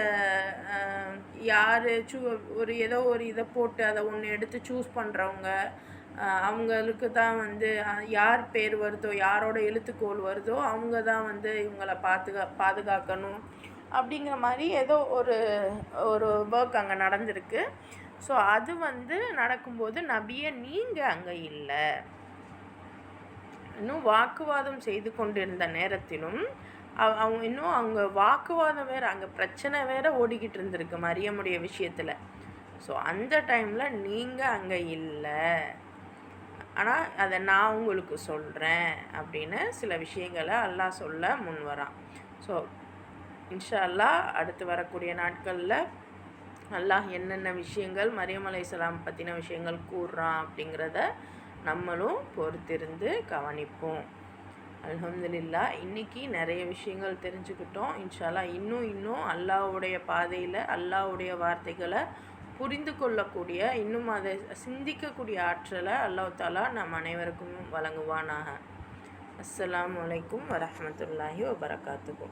யார் ஏதோ ஒரு இதை போட்டு அதை ஒன்று எடுத்து சூஸ் பண்ணுறவங்க, அவங்களுக்கு தான் வந்து யார் பேர் வருதோ, யாரோட எழுத்துக்கோள் வருதோ அவங்க தான் வந்து இவங்களை பாதுகாக்கணும் அப்படிங்கிற மாதிரி ஏதோ ஒரு ஒர்க் அங்கே நடந்திருக்கு. ஸோ அது வந்து நடக்கும்போது நபியை நீங்கள் அங்கே இல்லை. இன்னும் வாக்குவாதம் செய்து கொண்டிருந்த நேரத்திலும் அவங்க வாக்குவாதம் வேறு, அங்கே பிரச்சனை வேறு ஓடிக்கிட்டு இருந்திருக்கு மரியமுடைய விஷயத்தில். ஸோ அந்த டைமில் நீங்கள் அங்கே இல்லை, ஆனால் அதை நான் உங்களுக்கு சொல்கிறேன் அப்படின்னு சில விஷயங்களை அல்லாஹ் சொல்ல முன் வரான். ஸோ இன்ஷா அல்லாஹ் அடுத்து வரக்கூடிய நாட்களில் அல்லாஹ் என்னென்ன விஷயங்கள் மரியம் அலைஹிஸ்ஸலாம் பற்றின விஷயங்கள் கூறுறான் அப்படிங்கிறத நம்மளும் பொறுத்திருந்து கவனிப்போம். அல்ஹம்துலில்லாஹ், இன்றைக்கி நிறைய விஷயங்கள் தெரிஞ்சுக்கிட்டோம். இன்ஷா அல்லாஹ் இன்னும் அல்லாஹ்வுடைய பாதையில் அல்லாஹ்வுடைய வார்த்தைகளை புரிந்து கொள்ளக்கூடிய, இன்னும் அதை சிந்திக்கக்கூடிய ஆற்றலை அல்லாஹ் தஆலா நம் அனைவருக்கும் வழங்குவானாக. அஸ்ஸலாமு அலைக்கும் வரஹ்மத்துல்லாஹி வபரகாத்துஹு.